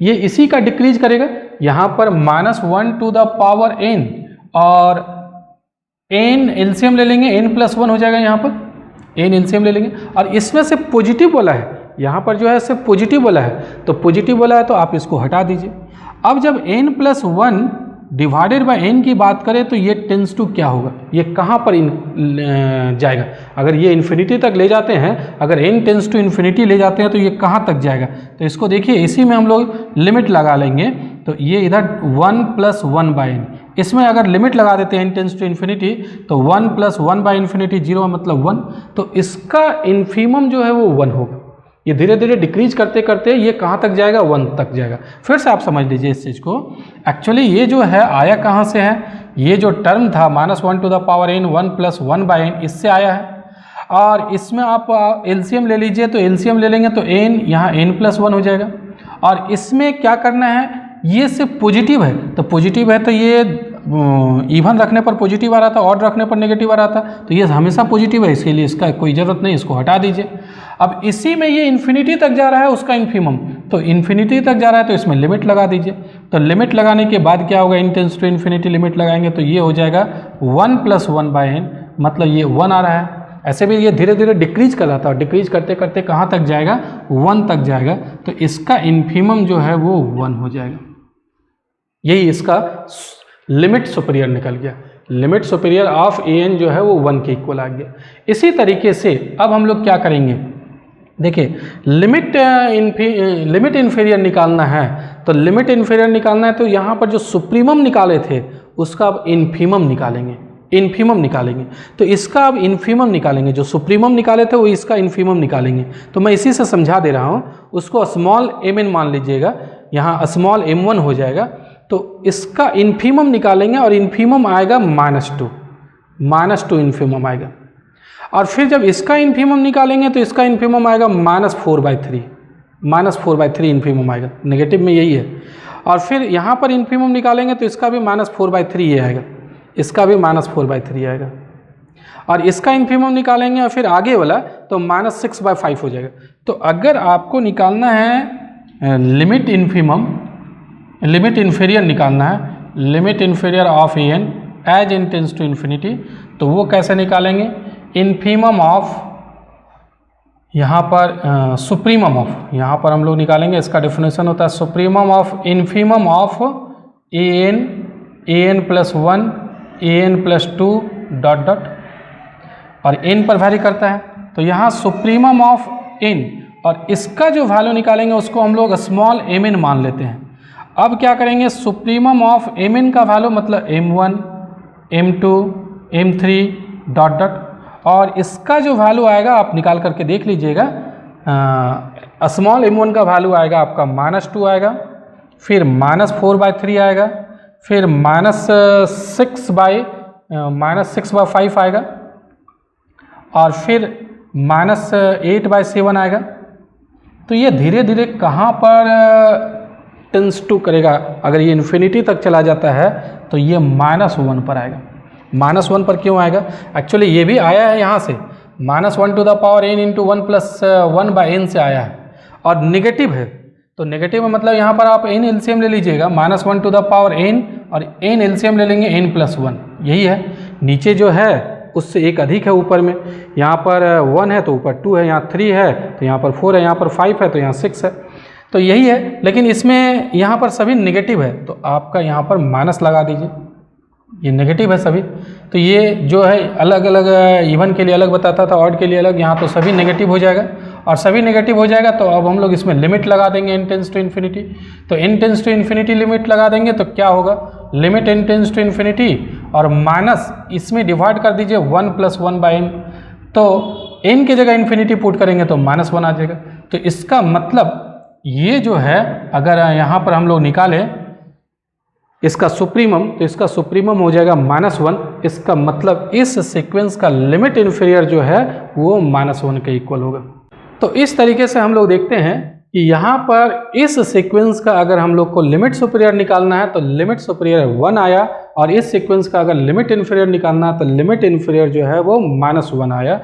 ये इसी का डिक्रीज करेगा। यहाँ पर -1 to the power n, और n एलसीएम ले लेंगे, n+1 हो जाएगा। यहाँ पर n एलसीएम ले लेंगे, और इसमें से पॉजिटिव वाला है, यहाँ पर जो है सिर्फ पॉजिटिव वाला है, तो पॉजिटिव वाला है तो आप इसको हटा दीजिए। अब जब n+1 डिवाइडेड बाय n की बात करें तो ये टेंस टू क्या होगा? ये कहाँ पर जाएगा? अगर ये इन्फिनिटी तक ले जाते हैं, अगर n टेंस टू इन्फिनिटी ले जाते हैं तो ये कहाँ तक जाएगा? तो इसको देखिए, इसी में हम लोग लिमिट लगा लेंगे, तो ये इधर 1+1/n, इसमें अगर लिमिट लगा देते हैं n टेंस टू इन्फिनिटी तो 1+1/∞, 0 मतलब 1, तो इसका इन्फीमम जो है वो 1 होगा। ये धीरे धीरे डिक्रीज करते करते ये कहाँ तक जाएगा? 1 तक जाएगा। फिर से आप समझ लीजिए इस चीज़ को। एक्चुअली ये जो है आया कहाँ से है? ये जो टर्म था -1 to the power n 1+1/n, इससे आया है। और इसमें आप एलसीएम ले लीजिए, तो एलसीएम ले लेंगे तो n यहाँ n+1 हो जाएगा। और इसमें क्या करना है? ये सिर्फ पॉजिटिव है, तो पॉजिटिव है तो ये इवन रखने पर पॉजिटिव आ रहा था, ऑड रखने पर नेगेटिव आ रहा था, तो ये हमेशा पॉजिटिव है, इसके लिए इसका कोई ज़रूरत नहीं, इसको हटा दीजिए। अब इसी में ये इन्फिनिटी तक जा रहा है उसका इन्फीमम, तो इन्फिनिटी तक जा रहा है तो इसमें लिमिट लगा दीजिए। तो लिमिट लगाने के बाद क्या होगा? n tends to infinity limit लगाएंगे तो ये हो जाएगा 1+1/n, मतलब ये 1 आ रहा है। ऐसे भी ये धीरे धीरे डिक्रीज कर रहा था, और डिक्रीज करते करते कहाँ तक जाएगा? 1 तक जाएगा, तो इसका इन्फीमम जो है वो 1 हो जाएगा। यही इसका लिमिट सुपीरियर निकल गया। लिमिट सुपीरियर ऑफ an जो है वो 1 के इक्वल आ गया। इसी तरीके से अब हम लोग क्या करेंगे? देखिए, लिमिट इन्फीरियर निकालना है, तो लिमिट इन्फीरियर निकालना है तो यहाँ पर जो सुप्रीमम निकाले थे उसका अब इन्फीमम निकालेंगे, इन्फीमम निकालेंगे। तो इसका अब इन्फीमम निकालेंगे, जो सुप्रीमम निकाले थे वो इसका इन्फीमम निकालेंगे। तो मैं इसी से समझा दे रहा हूँ, उसको स्मॉल mn मान लीजिएगा, यहाँ स्मॉल m1 हो जाएगा, तो इसका इन्फीमम निकालेंगे और इन्फीमम आएगा -2 इन्फीमम आएगा। और फिर जब इसका इन्फीमम निकालेंगे तो इसका इन्फीमम आएगा -4/3 इन्फीमम आएगा, नेगेटिव में यही है। और फिर यहाँ पर इन्फीमम निकालेंगे तो इसका भी -4/3 ये आएगा, इसका भी -4/3 आएगा। और इसका इन्फीमम निकालेंगे और फिर आगे वाला तो -6/5 हो जाएगा। तो अगर आपको निकालना है लिमिट इन्फीरियर निकालना है, limit inferior of an as n tends to infinity, तो वो कैसे निकालेंगे? इन्फीमम ऑफ, यहाँ पर सुप्रीमम ऑफ, यहाँ पर हम लोग निकालेंगे, इसका डेफिनेशन होता है supremum of infimum of an+1 an+2 ... और n पर वैरी करता है, तो यहाँ सुप्रीमम ऑफ n, और इसका जो वैल्यू निकालेंगे उसको हम लोग स्मॉल mn मान लेते हैं। अब क्या करेंगे? सुप्रीमम ऑफ mn का वैल्यू मतलब m1 m2 m3 ... और इसका जो वैल्यू आएगा आप निकाल करके देख लीजिएगा, स्मॉल m1 का वैल्यू आएगा आपका -2 आएगा, फिर -4/3 आएगा, फिर -6/5 आएगा, और फिर -8/7 आएगा। तो ये धीरे धीरे कहाँ पर टेंस टू करेगा? अगर ये इन्फिनिटी तक चला जाता है तो ये -1 पर आएगा। -1 पर क्यों आएगा? एक्चुअली ये भी आया है यहाँ से, -1 to the power n × 1+1/n से आया है, और नेगेटिव है, तो नेगेटिव में मतलब यहाँ पर आप n एलसीएम ले लीजिएगा, -1 to the power n, और n एलसीएम ले लेंगे n+1, यही है। नीचे जो है उससे एक अधिक है ऊपर में, यहाँ पर 1 है तो ऊपर 2 है, यहाँ 3 है तो यहाँ पर 4 है, यहाँ पर 5 है तो यहाँ 6 है, तो यही है। लेकिन इसमें यहाँ पर सभी नेगेटिव है, तो आपका यहाँ पर माइनस लगा दीजिए, ये नेगेटिव है सभी। तो ये जो है अलग अलग, इवन के लिए अलग बताता था, ऑड के लिए अलग, यहाँ तो सभी नेगेटिव हो जाएगा, और सभी नेगेटिव हो जाएगा तो अब हम लोग इसमें लिमिट लगा देंगे n टेंस टू इन्फिनिटी। तो n tends to infinity limit लगा देंगे तो क्या होगा? Limit n tends to infinity और माइनस इसमें डिवाइड कर दीजिए 1+1/n, तो n की जगह इन्फिनिटी पुट करेंगे तो -1 आ जाएगा। तो इसका मतलब ये जो है, अगर यहाँ पर हम लोग निकालें इसका सुप्रीमम, तो इसका सुप्रीमम हो जाएगा -1। इसका मतलब इस सीक्वेंस का लिमिट इन्फीरियर जो है वो -1 के इक्वल होगा। तो इस तरीके से हम लोग देखते हैं कि यहाँ पर इस सीक्वेंस का अगर हम लोग को लिमिट सुपीरियर निकालना है तो लिमिट सुपीरियर 1 आया, और इस सीक्वेंस का अगर लिमिट इन्फीरियर निकालना है तो लिमिट इन्फीरियर जो है वो -1 आया।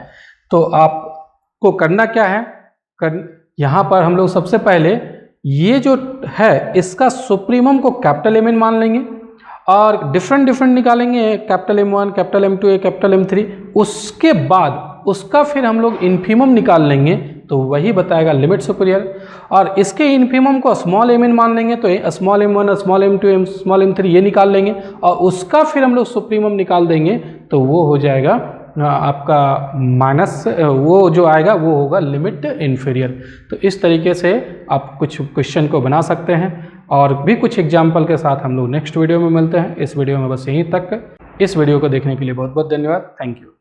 तो आपको करना क्या है, यहाँ पर हम लोग सबसे पहले ये जो है इसका सुप्रीमम को कैपिटल M मान लेंगे और डिफरेंट निकालेंगे, capital M1, capital M2, capital M3। उसके बाद उसका फिर हम लोग इन्फीमम निकाल लेंगे, तो वही बताएगा लिमिट सुपीरियर। और इसके इन्फीमम को स्मॉल mn मान लेंगे, तो small m1, small m2, small m3 ये निकाल लेंगे, और उसका फिर हम लोग सुप्रीमम निकाल देंगे, तो वो हो जाएगा आपका माइनस, वो जो आएगा वो होगा लिमिट इन्फीरियर। तो इस तरीके से आप कुछ क्वेश्चन को बना सकते हैं, और भी कुछ एग्जाम्पल के साथ हम लोग नेक्स्ट वीडियो में मिलते हैं। इस वीडियो में बस यहीं तक। इस वीडियो को देखने के लिए बहुत बहुत धन्यवाद। Thank you.